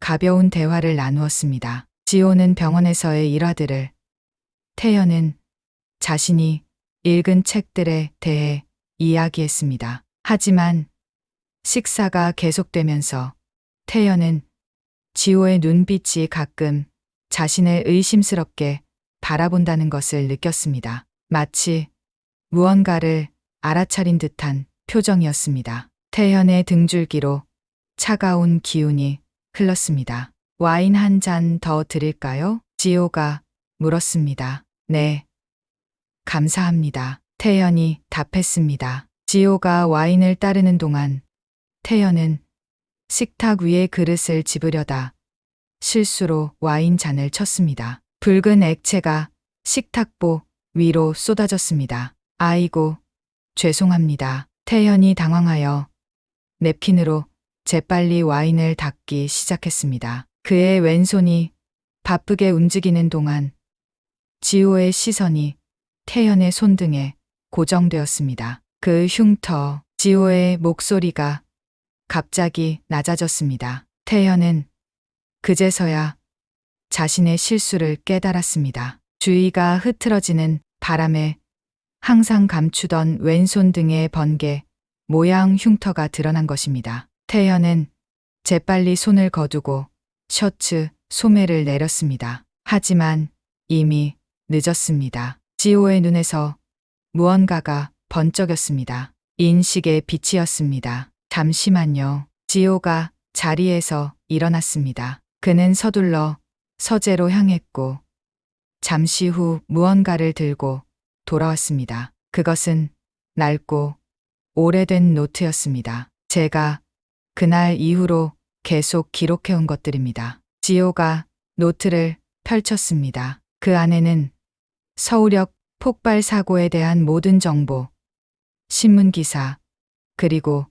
가벼운 대화를 나누었습니다. 지호는 병원에서의 일화들을, 태연은 자신이 읽은 책들에 대해 이야기했습니다. 하지만 식사가 계속되면서 태연은 지호의 눈빛이 가끔 자신을 의심스럽게 바라본다는 것을 느꼈습니다. 마치 무언가를 알아차린 듯한 표정이었습니다. 태연의 등줄기로 차가운 기운이 흘렀습니다. 와인 한 잔 더 드릴까요? 지호가 물었습니다. 네. 감사합니다. 태연이 답했습니다. 지호가 와인을 따르는 동안 태연은 식탁 위에 그릇을 집으려다 실수로 와인 잔을 쳤습니다. 붉은 액체가 식탁보 위로 쏟아졌습니다. 아이고, 죄송합니다. 태연이 당황하여 냅킨으로 재빨리 와인을 닦기 시작했습니다. 그의 왼손이 바쁘게 움직이는 동안 지호의 시선이 태연의 손등에 고정되었습니다. 그 흉터, 지호의 목소리가 갑자기 낮아졌습니다. 태연은 그제서야 자신의 실수를 깨달았습니다. 주위가 흐트러지는 바람에 항상 감추던 왼손 등의 번개 모양 흉터가 드러난 것입니다. 태연은 재빨리 손을 거두고 셔츠 소매를 내렸습니다. 하지만 이미 늦었습니다. 지호의 눈에서 무언가가 번쩍였습니다. 인식의 빛이었습니다. 잠시만요. 지호가 자리에서 일어났습니다. 그는 서둘러 서재로 향했고 잠시 후 무언가를 들고 돌아왔습니다. 그것은 낡고 오래된 노트였습니다. 제가 그날 이후로 계속 기록해온 것들입니다. 지호가 노트를 펼쳤습니다. 그 안에는 서울역 폭발 사고에 대한 모든 정보, 신문 기사, 그리고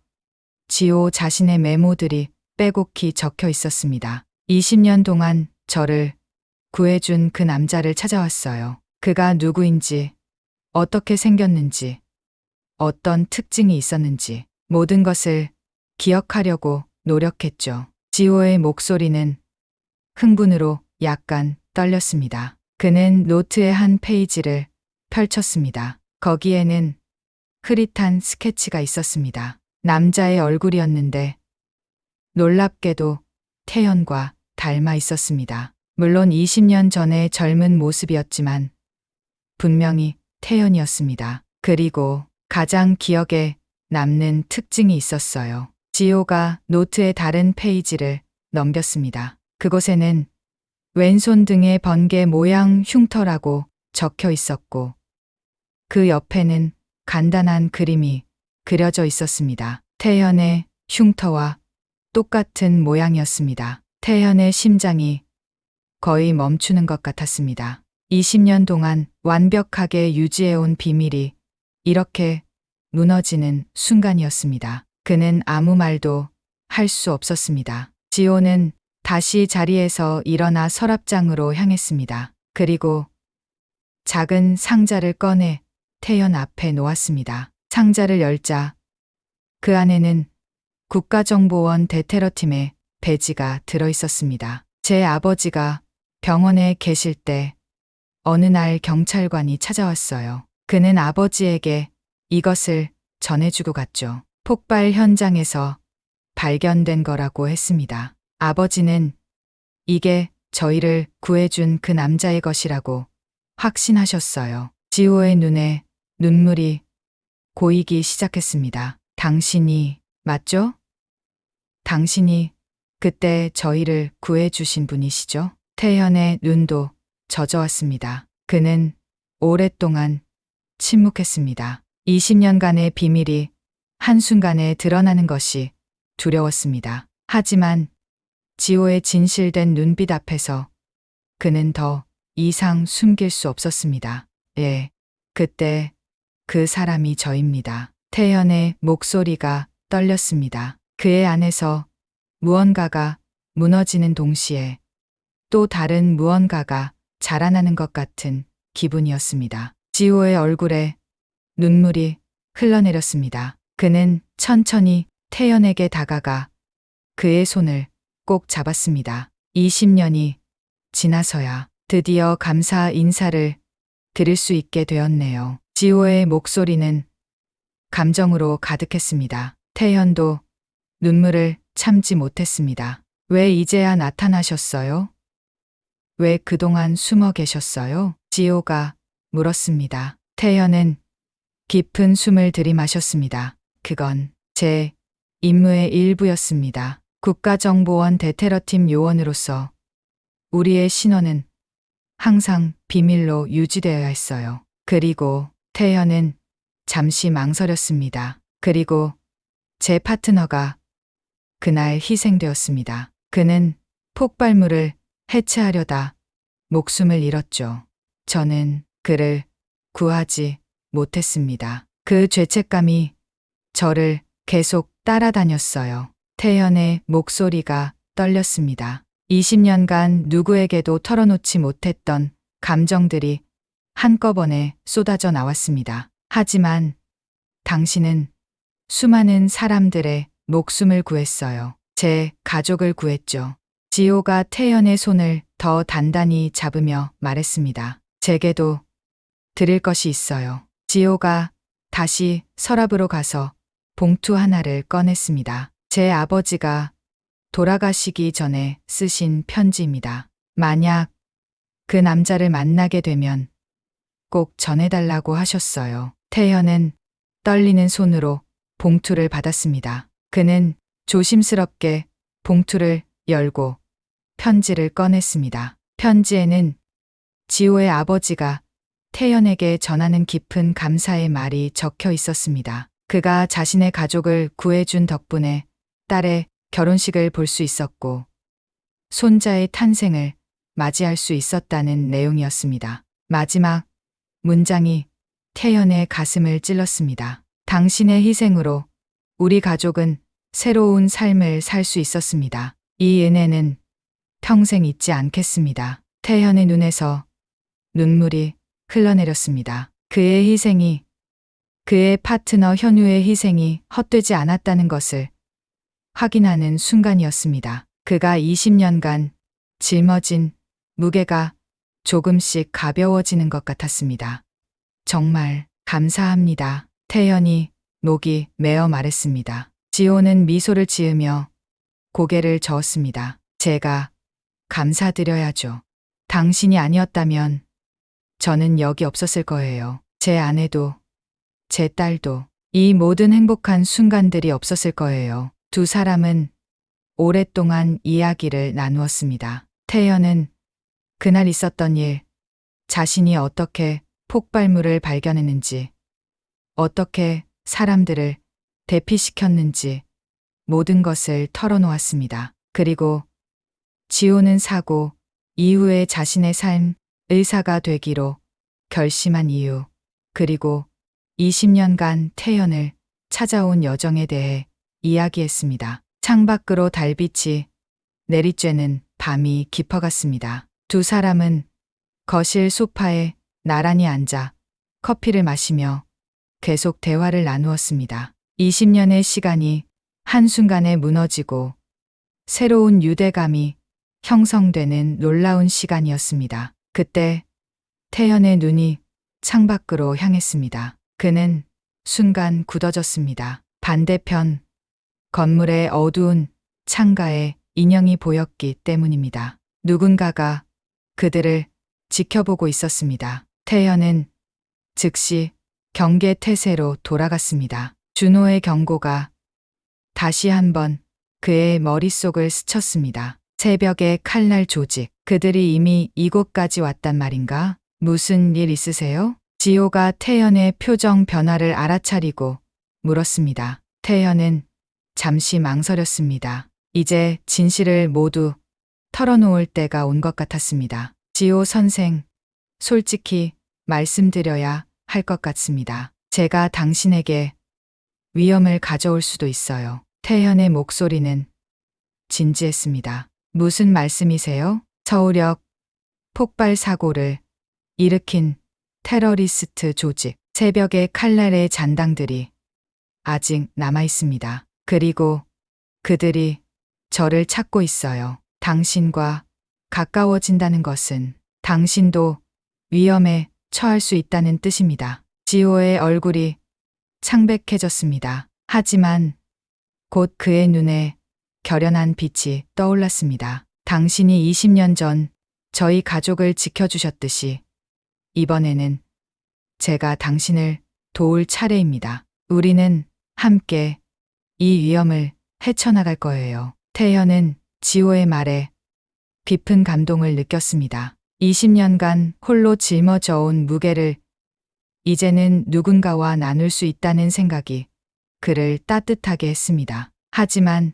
지호 자신의 메모들이 빼곡히 적혀 있었습니다. 20년 동안 저를 구해준 그 남자를 찾아왔어요. 그가 누구인지, 어떻게 생겼는지, 어떤 특징이 있었는지 모든 것을 기억하려고 노력했죠. 지호의 목소리는 흥분으로 약간 떨렸습니다. 그는 노트의 한 페이지를 펼쳤습니다. 거기에는 흐릿한 스케치가 있었습니다. 남자의 얼굴이었는데 놀랍게도 태연과 닮아 있었습니다. 물론 20년 전의 젊은 모습이었지만 분명히 태연이었습니다. 그리고 가장 기억에 남는 특징이 있었어요. 지호가 노트의 다른 페이지를 넘겼습니다. 그곳에는 왼손 등에 번개 모양 흉터라고 적혀 있었고 그 옆에는 간단한 그림이 그려져 있었습니다. 태연의 흉터와 똑같은 모양이었습니다. 태연의 심장이 거의 멈추는 것 같았습니다. 20년 동안 완벽하게 유지해온 비밀이 이렇게 무너지는 순간이었습니다. 그는 아무 말도 할 수 없었습니다. 지호는 다시 자리에서 일어나 서랍장으로 향했습니다. 그리고 작은 상자를 꺼내 태연 앞에 놓았습니다. 상자를 열자 그 안에는 국가정보원 대테러팀의 배지가 들어 있었습니다. 제 아버지가 병원에 계실 때 어느 날 경찰관이 찾아왔어요. 그는 아버지에게 이것을 전해주고 갔죠. 폭발 현장에서 발견된 거라고 했습니다. 아버지는 이게 저희를 구해준 그 남자의 것이라고 확신하셨어요. 지호의 눈에 눈물이 고이기 시작했습니다. 당신이 맞죠? 당신이 그때 저희를 구해주신 분이시죠? 태연의 눈도 젖어왔습니다. 그는 오랫동안 침묵했습니다. 20년간의 비밀이 한순간에 드러나는 것이 두려웠습니다. 하지만 지호의 진실된 눈빛 앞에서 그는 더 이상 숨길 수 없었습니다. 예, 그때 그 사람이 저입니다. 태연의 목소리가 떨렸습니다. 그의 안에서 무언가가 무너지는 동시에 또 다른 무언가가 자라나는 것 같은 기분이었습니다. 지호의 얼굴에 눈물이 흘러내렸습니다. 그는 천천히 태연에게 다가가 그의 손을 꼭 잡았습니다. 20년이 지나서야 드디어 감사 인사를 드릴 수 있게 되었네요. 지호의 목소리는 감정으로 가득했습니다. 태연도 눈물을 참지 못했습니다. 왜 이제야 나타나셨어요? 왜 그동안 숨어 계셨어요? 지호가 물었습니다. 태연은 깊은 숨을 들이마셨습니다. 그건 제 임무의 일부였습니다. 국가정보원 대테러팀 요원으로서 우리의 신원은 항상 비밀로 유지되어야 했어요. 그리고 태연은 잠시 망설였습니다. 그리고 제 파트너가 그날 희생되었습니다. 그는 폭발물을 해체하려다 목숨을 잃었죠. 저는 그를 구하지 못했습니다. 그 죄책감이 저를 계속 따라다녔어요. 태연의 목소리가 떨렸습니다. 20년간 누구에게도 털어놓지 못했던 감정들이 한꺼번에 쏟아져 나왔습니다. 하지만 당신은 수많은 사람들의 목숨을 구했어요. 제 가족을 구했죠. 지호가 태연의 손을 더 단단히 잡으며 말했습니다. 제게도 드릴 것이 있어요. 지호가 다시 서랍으로 가서 봉투 하나를 꺼냈습니다. 제 아버지가 돌아가시기 전에 쓰신 편지입니다. 만약 그 남자를 만나게 되면 꼭 전해달라고 하셨어요. 태연은 떨리는 손으로 봉투를 받았습니다. 그는 조심스럽게 봉투를 열고 편지를 꺼냈습니다. 편지에는 지호의 아버지가 태연에게 전하는 깊은 감사의 말이 적혀 있었습니다. 그가 자신의 가족을 구해준 덕분에 딸의 결혼식을 볼 수 있었고 손자의 탄생을 맞이할 수 있었다는 내용이었습니다. 마지막 문장이 태연의 가슴을 찔렀습니다. 당신의 희생으로 우리 가족은 새로운 삶을 살 수 있었습니다. 이 은혜는 평생 잊지 않겠습니다. 태연의 눈에서 눈물이 흘러내렸습니다. 그의 희생이, 그의 파트너 현우의 희생이 헛되지 않았다는 것을 확인하는 순간이었습니다. 그가 20년간 짊어진 무게가 조금씩 가벼워지는 것 같았습니다. 정말 감사합니다. 태연이 목이 메어 말했습니다. 지호는 미소를 지으며 고개를 저었습니다. 제가 감사드려야죠. 당신이 아니었다면 저는 여기 없었을 거예요. 제 아내도, 제 딸도, 이 모든 행복한 순간들이 없었을 거예요. 두 사람은 오랫동안 이야기를 나누었습니다. 태연은 그날 있었던 일, 자신이 어떻게 폭발물을 발견했는지, 어떻게 사람들을 대피시켰는지 모든 것을 털어놓았습니다. 그리고 지호는 사고 이후에 자신의 삶, 의사가 되기로 결심한 이유, 그리고 20년간 태연을 찾아온 여정에 대해 이야기했습니다. 창밖으로 달빛이 내리쬐는 밤이 깊어갔습니다. 두 사람은 거실 소파에 나란히 앉아 커피를 마시며 계속 대화를 나누었습니다. 20년의 시간이 한순간에 무너지고 새로운 유대감이 형성되는 놀라운 시간이었습니다. 그때 태연의 눈이 창밖으로 향했습니다. 그는 순간 굳어졌습니다. 반대편 건물의 어두운 창가에 인형이 보였기 때문입니다. 누군가가 그들을 지켜보고 있었습니다. 태연은 즉시 경계 태세로 돌아갔습니다. 준호의 경고가 다시 한번 그의 머릿속을 스쳤습니다. 새벽의 칼날 조직. 그들이 이미 이곳까지 왔단 말인가? 무슨 일 있으세요? 지호가 태연의 표정 변화를 알아차리고 물었습니다. 태연은 잠시 망설였습니다. 이제 진실을 모두 털어놓을 때가 온 것 같았습니다. 지호 선생, 솔직히 말씀드려야 할 것 같습니다. 제가 당신에게 위험을 가져올 수도 있어요. 태연의 목소리는 진지했습니다. 무슨 말씀이세요? 서울역 폭발 사고를 일으킨 테러리스트 조직, 새벽의 칼날의 잔당들이 아직 남아 있습니다. 그리고 그들이 저를 찾고 있어요. 당신과 가까워진다는 것은 당신도 위험에 처할 수 있다는 뜻입니다. 지호의 얼굴이 창백해졌습니다. 하지만 곧 그의 눈에 결연한 빛이 떠올랐습니다. 당신이 20년 전 저희 가족을 지켜주셨듯이 이번에는 제가 당신을 도울 차례입니다. 우리는 함께 이 위험을 헤쳐나갈 거예요. 태연은 지호의 말에 깊은 감동을 느꼈습니다. 20년간 홀로 짊어져온 무게를 이제는 누군가와 나눌 수 있다는 생각이 그를 따뜻하게 했습니다. 하지만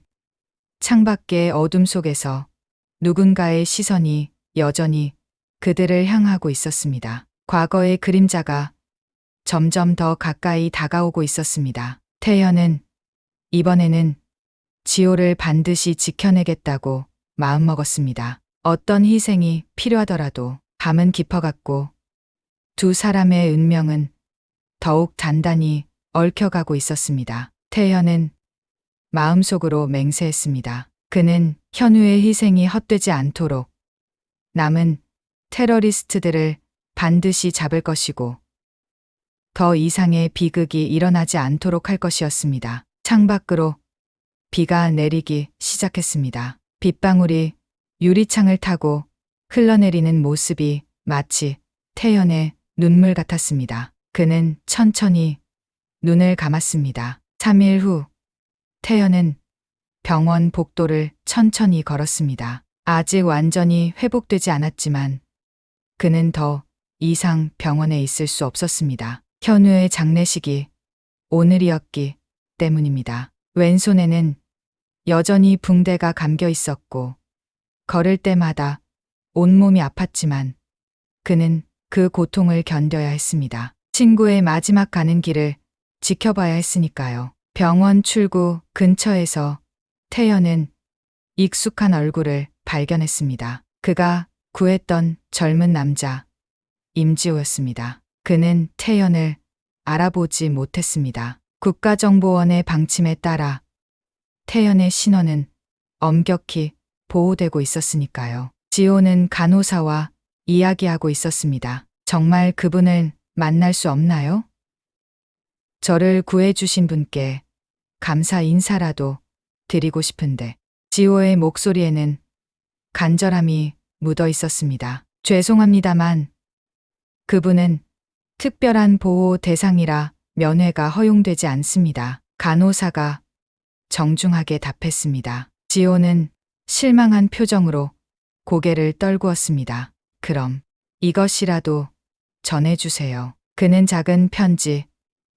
창밖의 어둠 속에서 누군가의 시선이 여전히 그들을 향하고 있었습니다. 과거의 그림자가 점점 더 가까이 다가오고 있었습니다. 태연은 이번에는 지호를 반드시 지켜내겠다고 마음먹었습니다. 어떤 희생이 필요하더라도. 밤은 깊어갔고 두 사람의 운명은 더욱 단단히 얽혀가고 있었습니다. 태연은 마음속으로 맹세했습니다. 그는 현우의 희생이 헛되지 않도록 남은 테러리스트들을 반드시 잡을 것이고 더 이상의 비극이 일어나지 않도록 할 것이었습니다. 창밖으로 비가 내리기 시작했습니다. 빗방울이 유리창을 타고 흘러내리는 모습이 마치 태연의 눈물 같았습니다. 그는 천천히 눈을 감았습니다. 3일 후 태연은 병원 복도를 천천히 걸었습니다. 아직 완전히 회복되지 않았지만 그는 더 이상 병원에 있을 수 없었습니다. 현우의 장례식이 오늘이었기 때문입니다. 왼손에는 여전히 붕대가 감겨 있었고 걸을 때마다 온몸이 아팠지만 그는 그 고통을 견뎌야 했습니다. 친구의 마지막 가는 길을 지켜봐야 했으니까요. 병원 출구 근처에서 태연은 익숙한 얼굴을 발견했습니다. 그가 구했던 젊은 남자 임지호였습니다. 그는 태연을 알아보지 못했습니다. 국가정보원의 방침에 따라 태연의 신원은 엄격히 보호되고 있었으니까요. 지호는 간호사와 이야기하고 있었습니다. 정말 그분을 만날 수 없나요? 저를 구해주신 분께 감사 인사라도 드리고 싶은데. 지호의 목소리에는 간절함이 묻어 있었습니다. 죄송합니다만 그분은 특별한 보호 대상이라 면회가 허용되지 않습니다. 간호사가 정중하게 답했습니다. 지호는 실망한 표정으로 고개를 떨구었습니다. 그럼 이것이라도 전해주세요. 그는 작은 편지,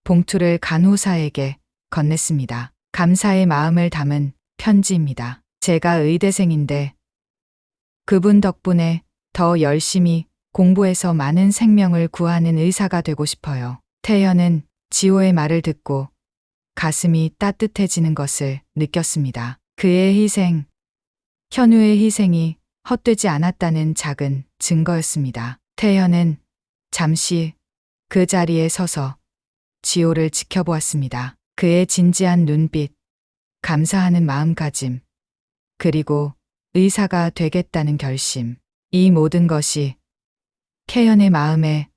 봉투를 간호사에게 건넸습니다. 감사의 마음을 담은 편지입니다. 제가 의대생인데 그분 덕분에 더 열심히 공부해서 많은 생명을 구하는 의사가 되고 싶어요. 태연은 지호의 말을 듣고 가슴이 따뜻해지는 것을 느꼈습니다. 그의 희생, 현우의 희생이 헛되지 않았다는 작은 증거였습니다. 태연은 잠시 그 자리에 서서 지호를 지켜보았습니다. 그의 진지한 눈빛, 감사하는 마음가짐, 그리고 의사가 되겠다는 결심. 이 모든 것이 태연의 마음에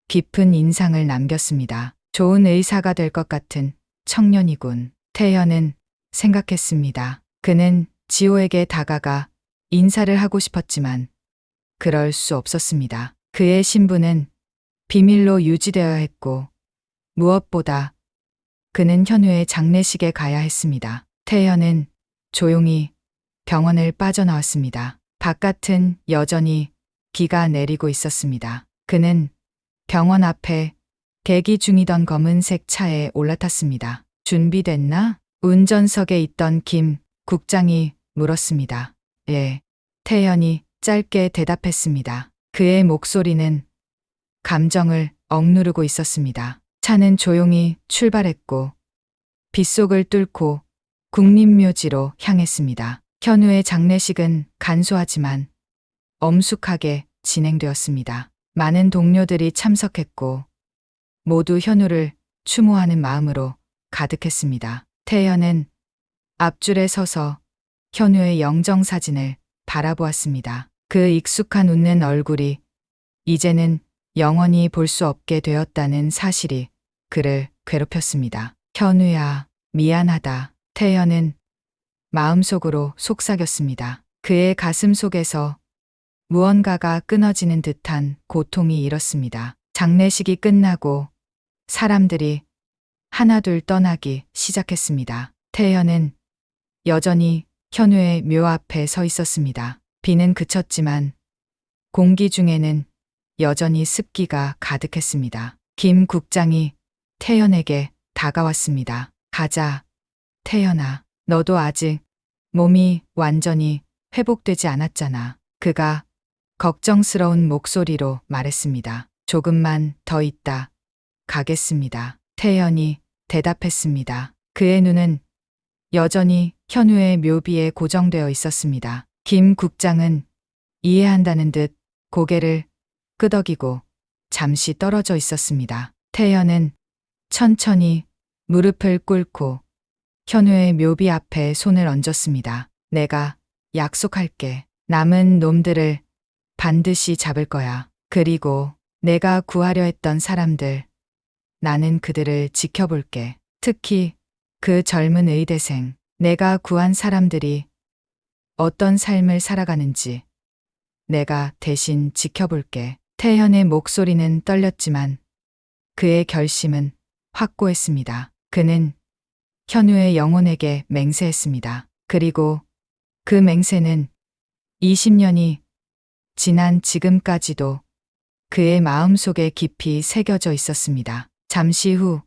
깊은 인상을 남겼습니다. 좋은 의사가 될 것 같은 청년이군. 태연은 생각했습니다. 그는 지호에게 다가가 인사를 하고 싶었지만 그럴 수 없었습니다. 그의 신분은 비밀로 유지되어야 했고 무엇보다 그는 현우의 장례식에 가야 했습니다. 태연은 조용히 병원을 빠져나왔습니다. 바깥은 여전히 비가 내리고 있었습니다. 그는 병원 앞에 대기 중이던 검은색 차에 올라탔습니다. 준비됐나? 운전석에 있던 김 국장이 물었습니다. 예. 태연이 짧게 대답했습니다. 그의 목소리는 감정을 억누르고 있었습니다. 차는 조용히 출발했고 빗속을 뚫고 국립묘지로 향했습니다. 현우의 장례식은 간소하지만 엄숙하게 진행되었습니다. 많은 동료들이 참석했고 모두 현우를 추모하는 마음으로 가득했습니다. 태연은 앞줄에 서서 현우의 영정사진을 바라보았습니다. 그 익숙한 웃는 얼굴이 이제는 영원히 볼 수 없게 되었다는 사실이 그를 괴롭혔습니다. 현우야, 미안하다. 태연은 마음속으로 속삭였습니다. 그의 가슴 속에서 무언가가 끊어지는 듯한 고통이 일었습니다. 장례식이 끝나고 사람들이 하나둘 떠나기 시작했습니다. 태연은 여전히 현우의 묘 앞에 서 있었습니다. 비는 그쳤지만 공기 중에는 여전히 습기가 가득했습니다. 김 국장이 태연에게 다가왔습니다. 가자. 태연아, 너도 아직 몸이 완전히 회복되지 않았잖아. 그가 걱정스러운 목소리로 말했습니다. 조금만 더 있다 가겠습니다. 태연이 대답했습니다. 그의 눈은 여전히 현우의 묘비에 고정되어 있었습니다. 김 국장은 이해한다는 듯 고개를 끄덕이고 잠시 떨어져 있었습니다. 태연은 천천히 무릎을 꿇고 현우의 묘비 앞에 손을 얹었습니다. 내가 약속할게. 남은 놈들을 반드시 잡을 거야. 그리고 내가 구하려 했던 사람들, 나는 그들을 지켜볼게. 특히 그 젊은 의대생, 내가 구한 사람들이 어떤 삶을 살아가는지 내가 대신 지켜볼게. 태현의 목소리는 떨렸지만 그의 결심은 확고했습니다. 그는 현우의 영혼에게 맹세했습니다. 그리고 그 맹세는 20년이 지난 지금까지도 그의 마음속에 깊이 새겨져 있었습니다. 잠시 후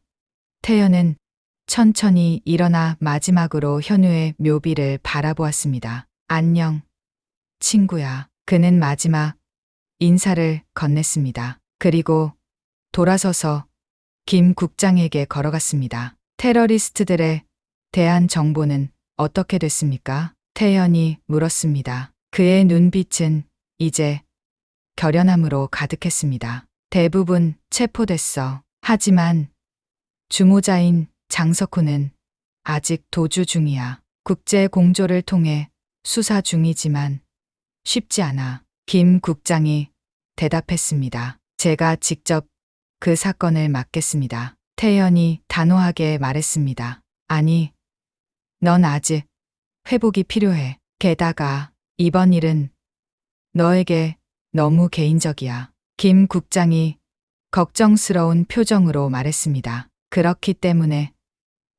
태연은 천천히 일어나 마지막으로 현우의 묘비를 바라보았습니다. 안녕, 친구야. 그는 마지막 인사를 건넸습니다. 그리고 돌아서서 김 국장에게 걸어갔습니다. 테러리스트들에 대한 정보는 어떻게 됐습니까? 태연이 물었습니다. 그의 눈빛은 이제 결연함으로 가득했습니다. 대부분 체포됐어. 하지만 주모자인 장석호는 아직 도주 중이야. 국제 공조를 통해 수사 중이지만 쉽지 않아. 김 국장이 대답했습니다. 제가 직접 그 사건을 맡겠습니다. 태연이 단호하게 말했습니다. 아니, 넌 아직 회복이 필요해. 게다가 이번 일은 너에게 너무 개인적이야. 김 국장이 걱정스러운 표정으로 말했습니다. 그렇기 때문에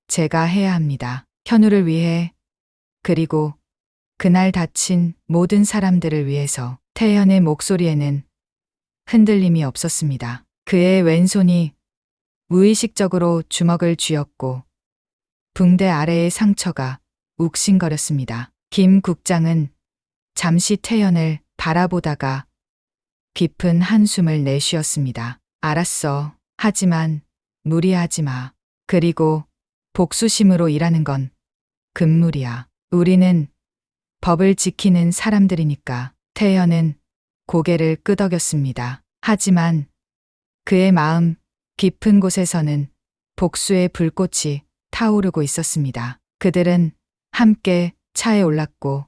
제가 해야 합니다. 현우를 위해, 그리고 그날 다친 모든 사람들을 위해서. 태연의 목소리에는 흔들림이 없었습니다. 그의 왼손이 무의식적으로 주먹을 쥐었고 붕대 아래의 상처가 욱신거렸습니다. 김 국장은 잠시 태연을 바라보다가 깊은 한숨을 내쉬었습니다. 알았어. 하지만 무리하지 마. 그리고 복수심으로 일하는 건 금물이야. 우리는 법을 지키는 사람들이니까. 태연은 고개를 끄덕였습니다. 하지만 그의 마음 깊은 곳에서는 복수의 불꽃이 타오르고 있었습니다. 그들은 함께 차에 올랐고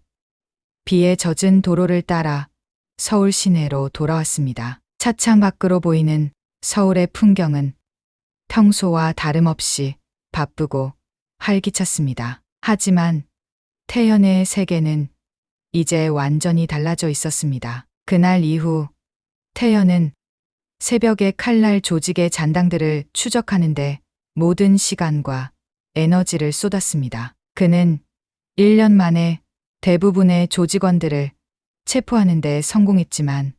비에 젖은 도로를 따라 서울 시내로 돌아왔습니다. 차창 밖으로 보이는 서울의 풍경은 평소와 다름없이 바쁘고 활기찼습니다. 하지만 태연의 세계는 이제 완전히 달라져 있었습니다. 그날 이후 태연은 새벽에 칼날 조직의 잔당들을 추적하는데 모든 시간과 에너지를 쏟았습니다. 그는 1년 만에 대부분의 조직원들을 체포하는 데 성공했지만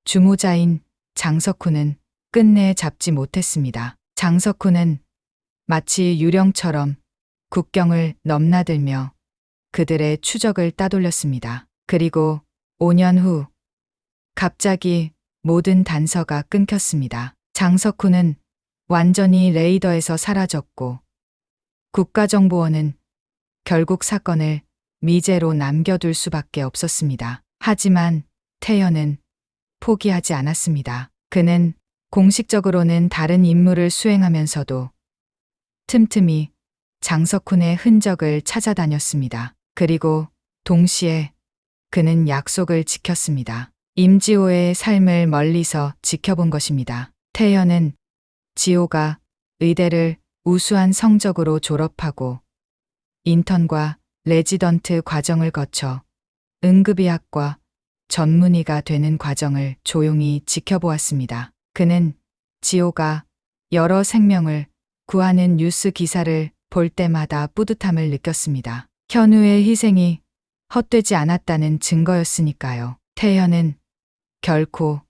주모자인 장석훈은 끝내 잡지 못했습니다. 장석훈은 마치 유령처럼 국경을 넘나들며 그들의 추적을 따돌렸습니다. 그리고 5년 후 갑자기 모든 단서가 끊겼습니다. 장석훈은 완전히 레이더에서 사라졌고 국가정보원은 결국 사건을 미제로 남겨둘 수밖에 없었습니다. 하지만 태연은 포기하지 않았습니다. 그는 공식적으로는 다른 임무를 수행하면서도 틈틈이 장석훈의 흔적을 찾아다녔습니다. 그리고 동시에 그는 약속을 지켰습니다. 임지호의 삶을 멀리서 지켜본 것입니다. 태연은 지호가 의대를 우수한 성적으로 졸업하고 인턴과 레지던트 과정을 거쳐 응급의학과 전문의가 되는 과정을 조용히 지켜보았습니다. 그는 지호가 여러 생명을 구하는 뉴스 기사를 볼 때마다 뿌듯함을 느꼈습니다. 현우의 희생이 헛되지 않았다는 증거였으니까요. 태연은 결코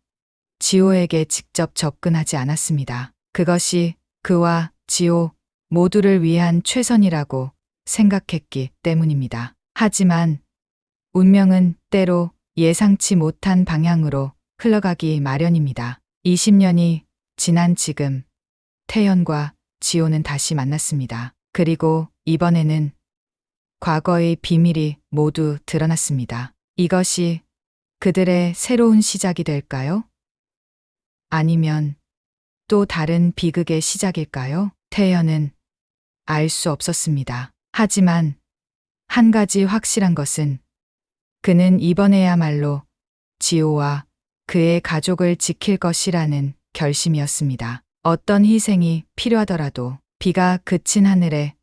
지호에게 직접 접근하지 않았습니다. 그것이 그와 지호 모두를 위한 최선이라고 생각했기 때문입니다. 하지만 운명은 때로 예상치 못한 방향으로 흘러가기 마련입니다. 20년이 지난 지금 태연과 지호는 다시 만났습니다. 그리고 이번에는 과거의 비밀이 모두 드러났습니다. 이것이 그들의 새로운 시작이 될까요? 아니면 또 다른 비극의 시작일까요? 태연은 알 수 없었습니다. 하지만 한 가지 확실한 것은 그는 이번에야말로 지호와 그의 가족을 지킬 것이라는 결심이었습니다. 어떤 희생이 필요하더라도. 비가 그친 하늘에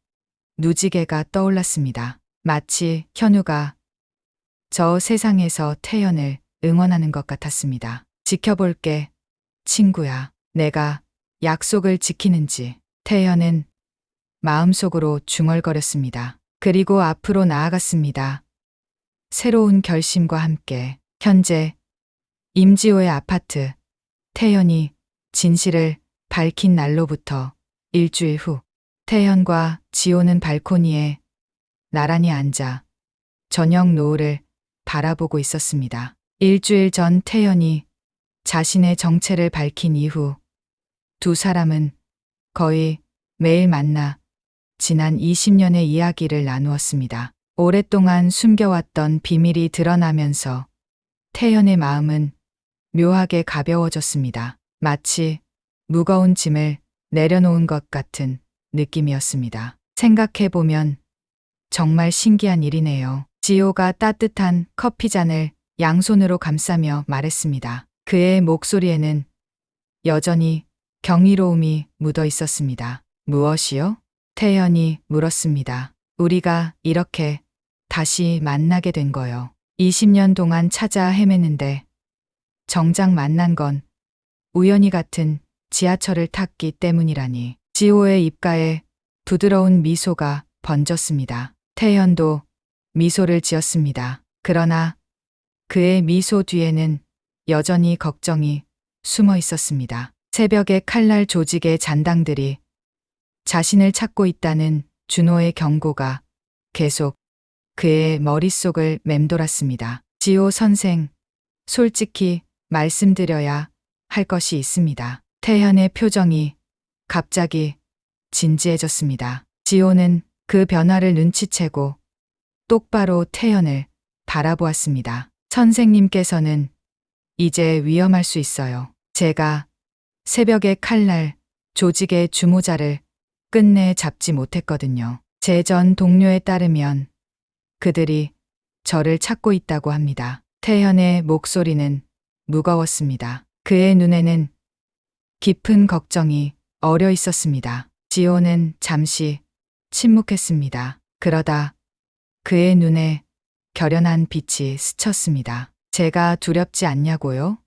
누지개가 떠올랐습니다. 마치 현우가 저 세상에서 태연을 응원하는 것 같았습니다. 지켜볼게, 친구야. 내가 약속을 지키는지. 태연은 마음속으로 중얼거렸습니다. 그리고 앞으로 나아갔습니다. 새로운 결심과 함께. 현재 임지호의 아파트. 태연이 진실을 밝힌 날로부터 일주일 후 태연과 지호는 발코니에 나란히 앉아 저녁 노을을 바라보고 있었습니다. 일주일 전 태연이 자신의 정체를 밝힌 이후 두 사람은 거의 매일 만나 지난 20년의 이야기를 나누었습니다. 오랫동안 숨겨왔던 비밀이 드러나면서 태연의 마음은 묘하게 가벼워졌습니다. 마치 무거운 짐을 내려놓은 것 같은 느낌이었습니다. 생각해보면 정말 신기한 일이네요. 지호가 따뜻한 커피잔을 양손으로 감싸며 말했습니다. 그의 목소리에는 여전히 경이로움이 묻어 있었습니다. 무엇이요? 태연이 물었습니다. 우리가 이렇게 다시 만나게 된 거요. 20년 동안 찾아 헤맸는데 정작 만난 건 우연히 같은 지하철을 탔기 때문이라니. 지호의 입가에 부드러운 미소가 번졌습니다. 태연도 미소를 지었습니다. 그러나 그의 미소 뒤에는 여전히 걱정이 숨어 있었습니다. 새벽에 칼날 조직의 잔당들이 자신을 찾고 있다는 준호의 경고가 계속 그의 머릿속을 맴돌았습니다. 지호 선생, 솔직히 말씀드려야 할 것이 있습니다. 태현의 표정이 갑자기 진지해졌습니다. 지호는 그 변화를 눈치채고 똑바로 태연을 바라보았습니다. 선생님께서는 이제 위험할 수 있어요. 제가 새벽에 칼날 조직의 주모자를 끝내 잡지 못했거든요. 제 전 동료에 따르면 그들이 저를 찾고 있다고 합니다. 태현의 목소리는 무거웠습니다. 그의 눈에는 깊은 걱정이 어려 있었습니다. 지호는 잠시 침묵했습니다. 그러다 그의 눈에 결연한 빛이 스쳤습니다. 제가 두렵지 않냐고요?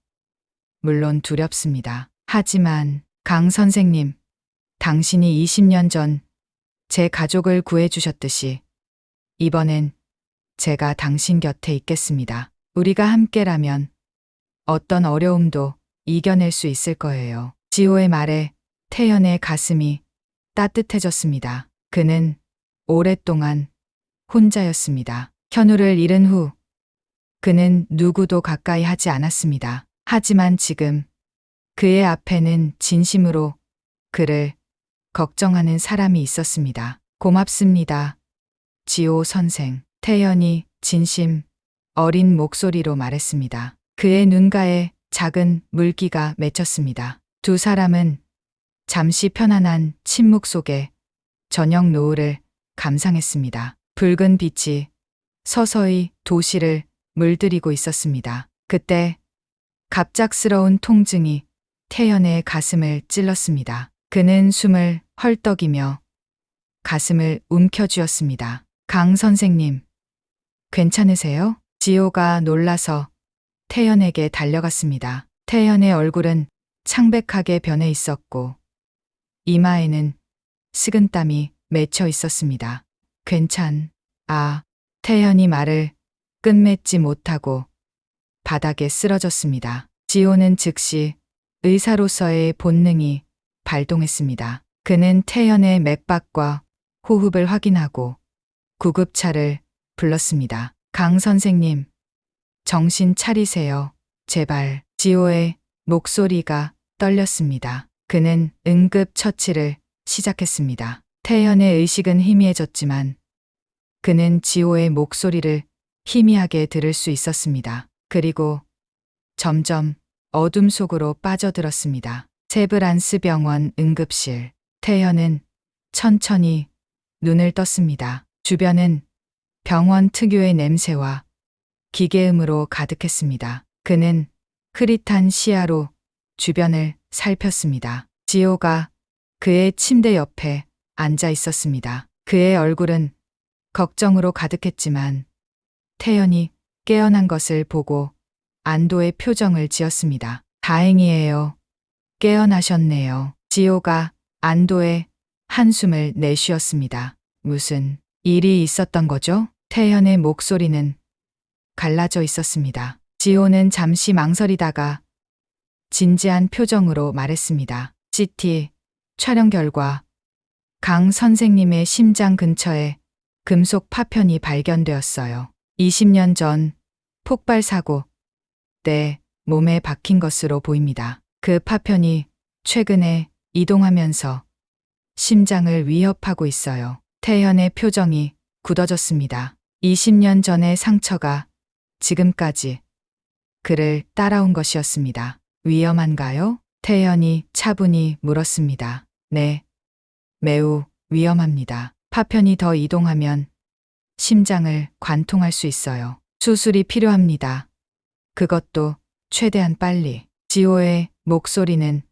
물론 두렵습니다. 하지만 강 선생님, 당신이 20년 전 제 가족을 구해주셨듯이 이번엔 제가 당신 곁에 있겠습니다. 우리가 함께라면 어떤 어려움도 이겨낼 수 있을 거예요. 지호의 말에 태연의 가슴이 따뜻해졌습니다. 그는 오랫동안 혼자였습니다. 현우를 잃은 후 그는 누구도 가까이 하지 않았습니다. 하지만 지금 그의 앞에는 진심으로 그를 걱정하는 사람이 있었습니다. 고맙습니다. 지호 선생. 태연이 진심 어린 목소리로 말했습니다. 그의 눈가에 작은 물기가 맺혔습니다. 두 사람은 잠시 편안한 침묵 속에 저녁 노을을 감상했습니다. 붉은 빛이 서서히 도시를 물들이고 있었습니다. 그때 갑작스러운 통증이 태연의 가슴을 찔렀습니다. 그는 숨을 헐떡이며 가슴을 움켜쥐었습니다. 강 선생님, 괜찮으세요? 지호가 놀라서 태연에게 달려갔습니다. 태연의 얼굴은 창백하게 변해 있었고 이마에는 식은땀이 맺혀 있었습니다. 태연이 말을 끝맺지 못하고 바닥에 쓰러졌습니다. 지호는 즉시 의사로서의 본능이 발동했습니다. 그는 태연의 맥박과 호흡을 확인하고 구급차를 불렀습니다. 강 선생님, 정신 차리세요. 제발. 지호의 목소리가 떨렸습니다. 그는 응급 처치를 시작했습니다. 태연의 의식은 희미해졌지만 그는 지호의 목소리를 희미하게 들을 수 있었습니다. 그리고 점점 어둠 속으로 빠져들었습니다. 세브란스 병원 응급실. 태연은 천천히 눈을 떴습니다. 주변은 병원 특유의 냄새와 기계음으로 가득했습니다. 그는 흐릿한 시야로 주변을 살폈습니다. 지호가 그의 침대 옆에 앉아 있었습니다. 그의 얼굴은 걱정으로 가득했지만 태연이 깨어난 것을 보고 안도의 표정을 지었습니다. 다행이에요. 깨어나셨네요. 지호가 안도의 한숨을 내쉬었습니다. 무슨 일이 있었던 거죠? 태연의 목소리는 갈라져 있었습니다. 지호는 잠시 망설이다가 진지한 표정으로 말했습니다. CT 촬영 결과 강 선생님의 심장 근처에 금속 파편이 발견되었어요. 20년 전 폭발 사고 때 몸에 박힌 것으로 보입니다. 그 파편이 최근에 이동하면서 심장을 위협하고 있어요. 태연의 표정이 굳어졌습니다. 20년 전의 상처가 지금까지 그를 따라온 것이었습니다. 위험한가요? 태연이 차분히 물었습니다. 네, 매우 위험합니다. 파편이 더 이동하면 심장을 관통할 수 있어요. 수술이 필요합니다. 그것도 최대한 빨리. 지호의 목소리는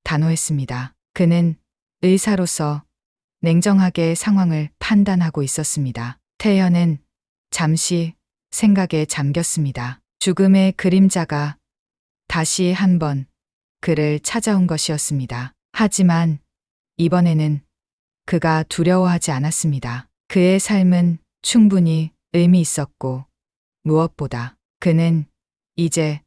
단호했습니다. 그는 의사로서 냉정하게 상황을 판단하고 있었습니다. 태연은 잠시 생각에 잠겼습니다. 죽음의 그림자가 다시 한번 그를 찾아온 것이었습니다. 하지만 이번에는 그가 두려워하지 않았습니다. 그의 삶은 충분히 의미 있었고 무엇보다 그는 이제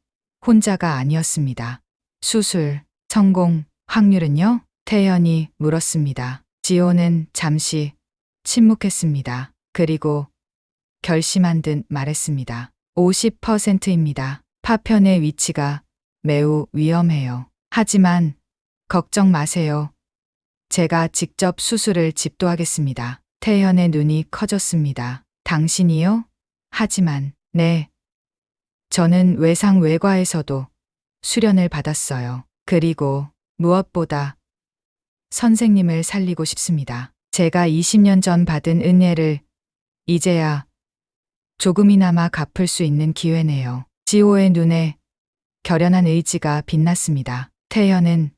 혼자가 아니었습니다. 수술 성공 확률은요? 태연이 물었습니다. 지호는 잠시 침묵했습니다. 그리고 결심한 듯 말했습니다. 50%입니다. 파편의 위치가 매우 위험해요. 하지만 걱정 마세요. 제가 직접 수술을 집도하겠습니다. 태연의 눈이 커졌습니다. 당신이요? 하지만 네. 저는 외상 외과에서도 수련을 받았어요. 그리고 무엇보다 선생님을 살리고 싶습니다. 제가 20년 전 받은 은혜를 이제야 조금이나마 갚을 수 있는 기회네요. 지호의 눈에 결연한 의지가 빛났습니다. 태연은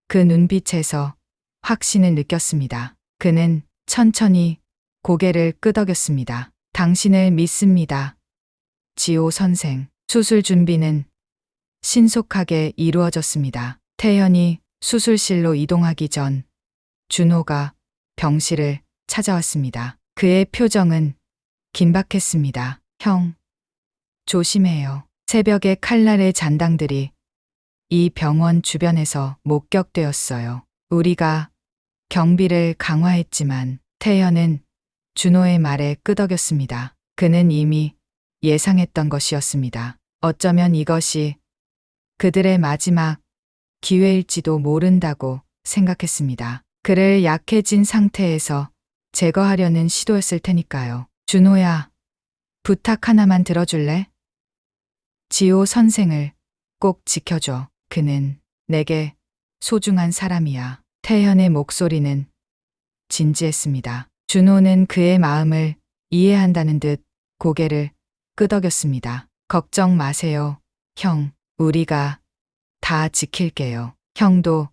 그 눈빛에서 확신을 느꼈습니다. 그는 천천히 고개를 끄덕였습니다. 당신을 믿습니다. 지호 선생. 수술 준비는 신속하게 이루어졌습니다. 태연이 수술실로 이동하기 전 준호가 병실을 찾아왔습니다. 그의 표정은 긴박했습니다. 형, 조심해요. 새벽에 칼날의 잔당들이 이 병원 주변에서 목격되었어요. 우리가 경비를 강화했지만 태연은 준호의 말에 끄덕였습니다. 그는 이미 예상했던 것이었습니다. 어쩌면 이것이 그들의 마지막 기회일지도 모른다고 생각했습니다. 그를 약해진 상태에서 제거하려는 시도였을 테니까요. 준호야, 부탁 하나만 들어줄래? 지호 선생을 꼭 지켜줘. 그는 내게 소중한 사람이야. 태연의 목소리는 진지했습니다. 준호는 그의 마음을 이해한다는 듯 고개를 끄덕였습니다. 걱정 마세요, 형. 우리가 다 지킬게요. 형도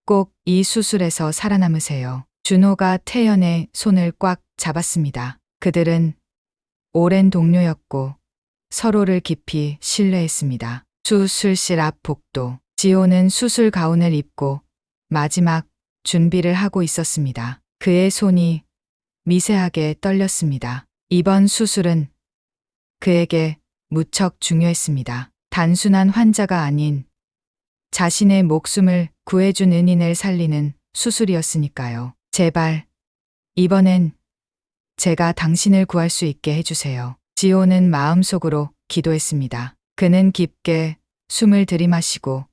꼭 이 수술에서 살아남으세요. 준호가 태연의 손을 꽉 잡았습니다. 그들은 오랜 동료였고 서로를 깊이 신뢰했습니다. 수술실 앞 복도. 지호는 수술 가운을 입고 마지막 준비를 하고 있었습니다. 그의 손이 미세하게 떨렸습니다. 이번 수술은 그에게 무척 중요했습니다. 단순한 환자가 아닌 자신의 목숨을 구해준 은인을 살리는 수술이었으니까요. 제발, 이번엔 제가 당신을 구할 수 있게 해주세요. 지호는 마음속으로 기도했습니다. 그는 깊게 숨을 들이마시고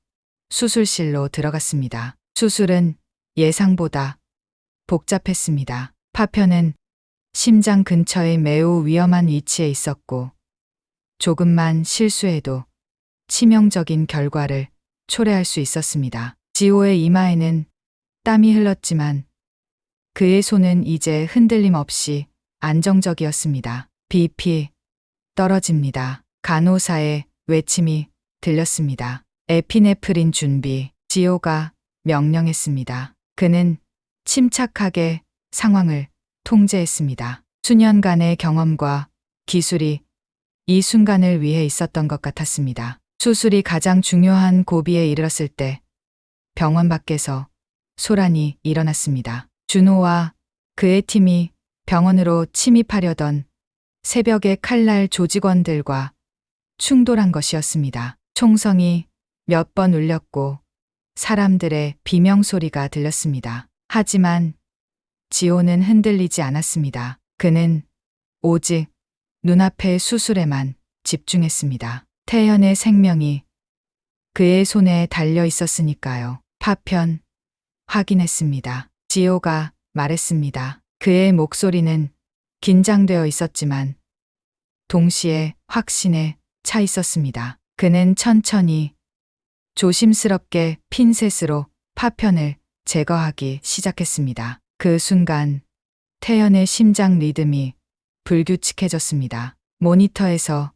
수술실로 들어갔습니다. 수술은 예상보다 복잡했습니다. 파편은 심장 근처에 매우 위험한 위치에 있었고 조금만 실수해도 치명적인 결과를 초래할 수 있었습니다. 지호의 이마에는 땀이 흘렀지만 그의 손은 이제 흔들림 없이 안정적이었습니다. BP 떨어집니다. 간호사의 외침이 들렸습니다. 에피네프린 준비. 지호가 명령했습니다. 그는 침착하게 상황을 통제했습니다. 수년간의 경험과 기술이 이 순간을 위해 있었던 것 같았습니다. 수술이 가장 중요한 고비에 이르렀을 때 병원 밖에서 소란이 일어났습니다. 준호와 그의 팀이 병원으로 침입하려던 새벽의 칼날 조직원들과 충돌한 것이었습니다. 총성이 몇 번 울렸고 사람들의 비명소리가 들렸습니다. 하지만 지호는 흔들리지 않았습니다. 그는 오직 눈앞의 수술에만 집중했습니다. 태연의 생명이 그의 손에 달려 있었으니까요. 파편 확인했습니다. 지호가 말했습니다. 그의 목소리는 긴장되어 있었지만 동시에 확신에 차 있었습니다. 그는 천천히 조심스럽게 핀셋으로 파편을 제거하기 시작했습니다. 그 순간 태연의 심장 리듬이 불규칙해졌습니다. 모니터에서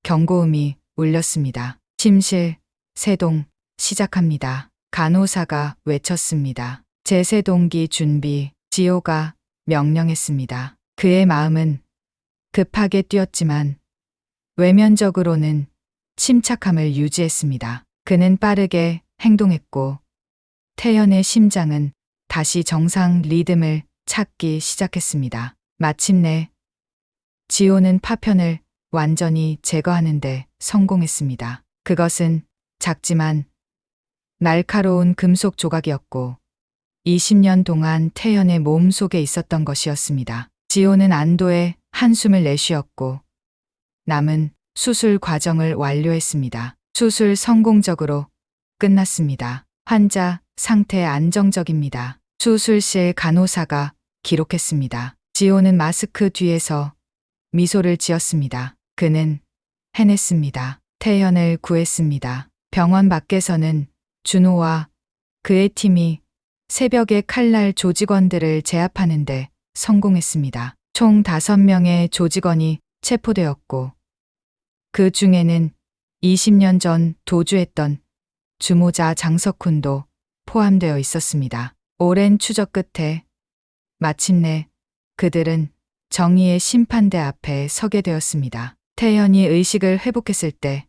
경고음이 울렸습니다. 침실 세동 시작합니다. 간호사가 외쳤습니다. 제세동기 준비. 지호가 명령했습니다. 그의 마음은 급하게 뛰었지만 외면적으로는 침착함을 유지했습니다. 그는 빠르게 행동했고 태연의 심장은 다시 정상 리듬을 찾기 시작했습니다. 마침내 지호는 파편을 완전히 제거하는데 성공했습니다. 그것은 작지만 날카로운 금속 조각이었고 20년 동안 태연의 몸 속에 있었던 것이었습니다. 지호는 안도의 한숨을 내쉬었고 남은 수술 과정을 완료했습니다. 수술 성공적으로 끝났습니다. 환자 상태 안정적입니다. 수술실 간호사가 기록했습니다. 지호는 마스크 뒤에서 미소를 지었습니다. 그는 해냈습니다. 태연을 구했습니다. 병원 밖에서는 준호와 그의 팀이 새벽에 칼날 조직원들을 제압하는데 성공했습니다. 총 5명의 조직원이 체포되었고 그 중에는 20년 전 도주했던 주모자 장석훈도 포함되어 있었습니다. 오랜 추적 끝에 마침내 그들은 정의의 심판대 앞에 서게 되었습니다. 태연이 의식을 회복했을 때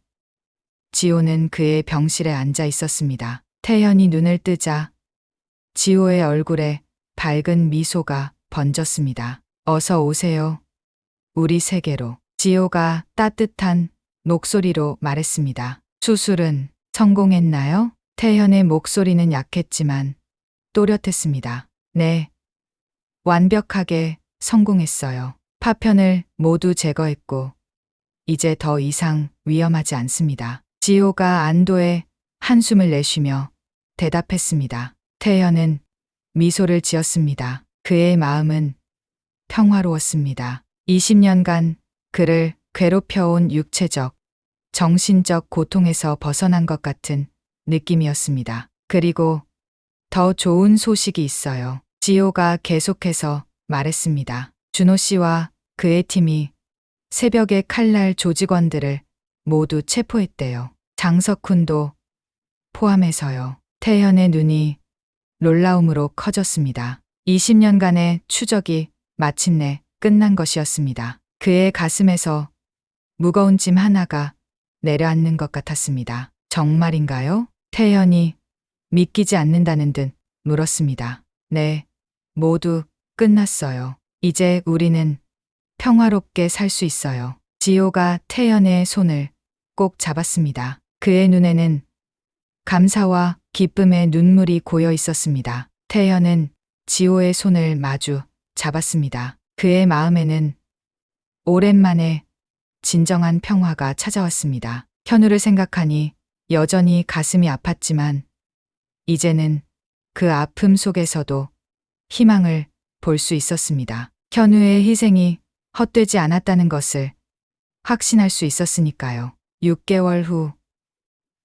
지호는 그의 병실에 앉아 있었습니다. 태연이 눈을 뜨자 지호의 얼굴에 밝은 미소가 번졌습니다. 어서 오세요. 우리 세계로. 지호가 따뜻한 목소리로 말했습니다. 수술은 성공했나요? 태연의 목소리는 약했지만 또렷했습니다. 네. 완벽하게 성공했어요. 파편을 모두 제거했고 이제 더 이상 위험하지 않습니다. 지호가 안도의 한숨을 내쉬며 대답했습니다. 태연은 미소를 지었습니다. 그의 마음은 평화로웠습니다. 20년간 그를 괴롭혀온 육체적, 정신적 고통에서 벗어난 것 같은 느낌이었습니다. 그리고 더 좋은 소식이 있어요. 지호가 계속해서 말했습니다. 준호 씨와 그의 팀이 새벽에 칼날 조직원들을 모두 체포했대요. 장석훈도 포함해서요. 태연의 눈이 놀라움으로 커졌습니다. 20년간의 추적이 마침내 끝난 것이었습니다. 그의 가슴에서 무거운 짐 하나가 내려앉는 것 같았습니다. 정말인가요? 태연이 믿기지 않는다는 듯 물었습니다. 네, 모두 끝났어요. 이제 우리는 평화롭게 살 수 있어요. 지호가 태연의 손을 꼭 잡았습니다. 그의 눈에는 감사와 기쁨의 눈물이 고여 있었습니다. 태연은 지호의 손을 마주 잡았습니다. 그의 마음에는 오랜만에 진정한 평화가 찾아왔습니다. 현우를 생각하니 여전히 가슴이 아팠지만 이제는 그 아픔 속에서도 희망을 볼 수 있었습니다. 현우의 희생이 헛되지 않았다는 것을 확신할 수 있었으니까요. 6개월 후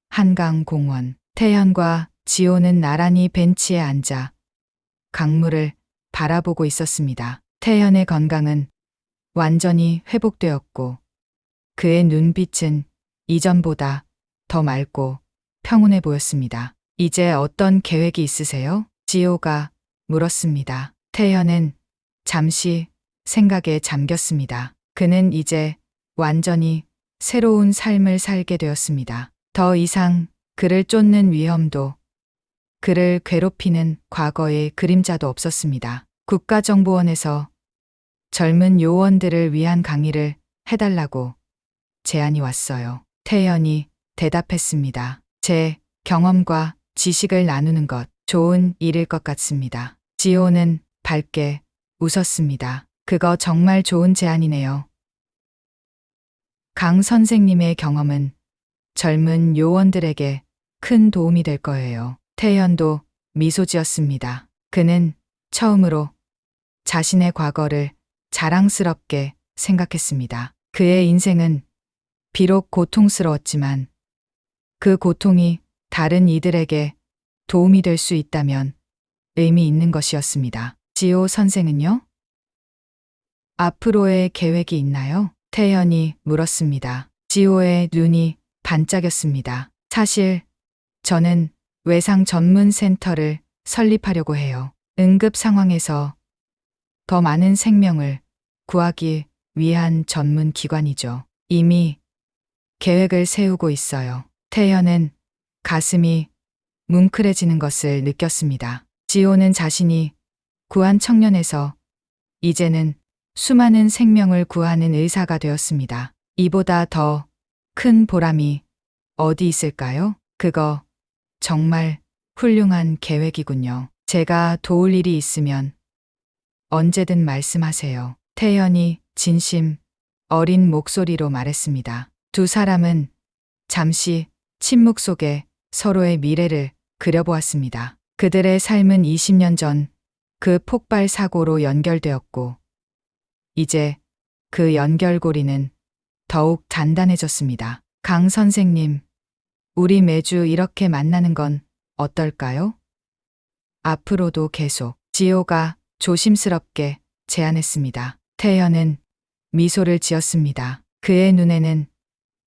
한강공원. 태연과 지호는 나란히 벤치에 앉아 강물을 바라보고 있었습니다. 태연의 건강은 완전히 회복되었고 그의 눈빛은 이전보다 더 맑고 평온해 보였습니다. 이제 어떤 계획이 있으세요? 지호가 물었습니다. 태연은 잠시 생각에 잠겼습니다. 그는 이제 완전히 새로운 삶을 살게 되었습니다. 더 이상 그를 쫓는 위험도 그를 괴롭히는 과거의 그림자도 없었습니다. 국가정보원에서 젊은 요원들을 위한 강의를 해달라고 제안이 왔어요. 태연이 대답했습니다. 제 경험과 지식을 나누는 것 좋은 일일 것 같습니다. 지호는 밝게 웃었습니다. 그거 정말 좋은 제안이네요. 강 선생님의 경험은 젊은 요원들에게 큰 도움이 될 거예요. 태연도 미소 지었습니다. 그는 처음으로 자신의 과거를 자랑스럽게 생각했습니다. 그의 인생은 비록 고통스러웠지만 그 고통이 다른 이들에게 도움이 될 수 있다면 의미 있는 것이었습니다. 지호 선생은요? 앞으로의 계획이 있나요? 태연이 물었습니다. 지호의 눈이 반짝였습니다. 사실 저는 외상 전문 센터를 설립하려고 해요. 응급 상황에서 더 많은 생명을 구하기 위한 전문 기관이죠. 이미 계획을 세우고 있어요. 태연은 가슴이 뭉클해지는 것을 느꼈습니다. 지호는 자신이 구한 청년에서 이제는 수많은 생명을 구하는 의사가 되었습니다. 이보다 더 큰 보람이 어디 있을까요? 그거 정말 훌륭한 계획이군요. 제가 도울 일이 있으면 언제든 말씀하세요. 태연이 진심 어린 목소리로 말했습니다. 두 사람은 잠시 침묵 속에 서로의 미래를 그려보았습니다. 그들의 삶은 20년 전 그 폭발 사고로 연결되었고, 이제 그 연결고리는 더욱 단단해졌습니다. 강 선생님, 우리 매주 이렇게 만나는 건 어떨까요? 앞으로도 계속. 지호가 조심스럽게 제안했습니다. 태연은 미소를 지었습니다. 그의 눈에는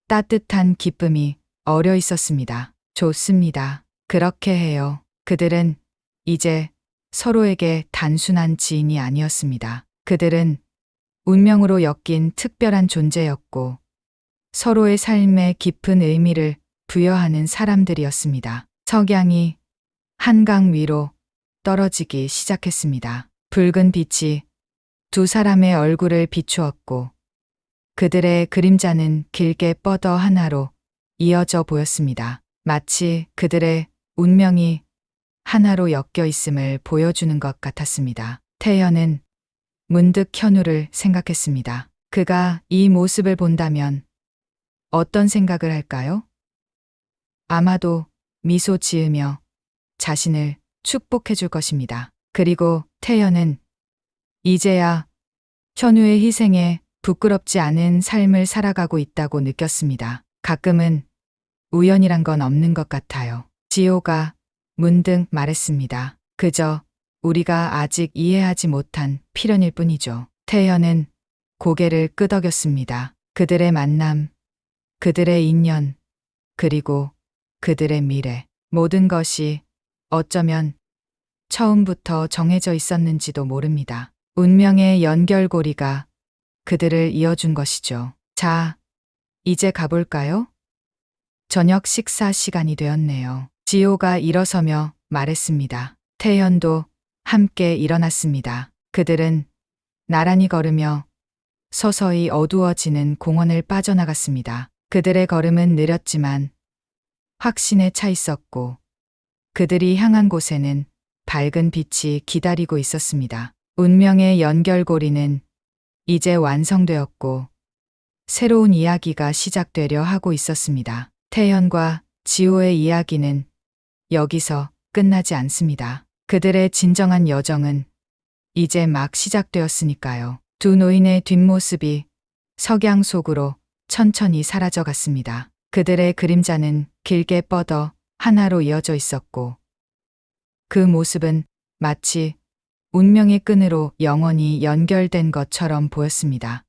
따뜻한 기쁨이 어려 있었습니다. 좋습니다. 그렇게 해요. 그들은 이제 서로에게 단순한 지인이 아니었습니다. 그들은 운명으로 엮인 특별한 존재였고, 서로의 삶에 깊은 의미를 부여하는 사람들이었습니다. 석양이 한강 위로 떨어지기 시작했습니다. 붉은 빛이 두 사람의 얼굴을 비추었고, 그들의 그림자는 길게 뻗어 하나로 이어져 보였습니다. 마치 그들의 운명이 하나로 엮여 있음을 보여주는 것 같았습니다. 태연은 문득 현우를 생각했습니다. 그가 이 모습을 본다면 어떤 생각을 할까요? 아마도 미소 지으며 자신을 축복해 줄 것입니다. 그리고 태연은 이제야 현우의 희생에 부끄럽지 않은 삶을 살아가고 있다고 느꼈습니다. 가끔은 우연이란 건 없는 것 같아요. 지호가 문득 말했습니다. 그저 우리가 아직 이해하지 못한 필연일 뿐이죠. 태연은 고개를 끄덕였습니다. 그들의 만남, 그들의 인연, 그리고 그들의 미래. 모든 것이 어쩌면 처음부터 정해져 있었는지도 모릅니다. 운명의 연결고리가 그들을 이어준 것이죠. 자, 이제 가볼까요? 저녁 식사 시간이 되었네요. 지호가 일어서며 말했습니다. 태연도 함께 일어났습니다. 그들은 나란히 걸으며 서서히 어두워지는 공원을 빠져나갔습니다. 그들의 걸음은 느렸지만 확신에 차 있었고, 그들이 향한 곳에는 밝은 빛이 기다리고 있었습니다. 운명의 연결고리는 이제 완성되었고, 새로운 이야기가 시작되려 하고 있었습니다. 태연과 지호의 이야기는 여기서 끝나지 않습니다. 그들의 진정한 여정은 이제 막 시작되었으니까요. 두 노인의 뒷모습이 석양 속으로 천천히 사라져 갔습니다. 그들의 그림자는 길게 뻗어 하나로 이어져 있었고, 그 모습은 마치 운명의 끈으로 영원히 연결된 것처럼 보였습니다.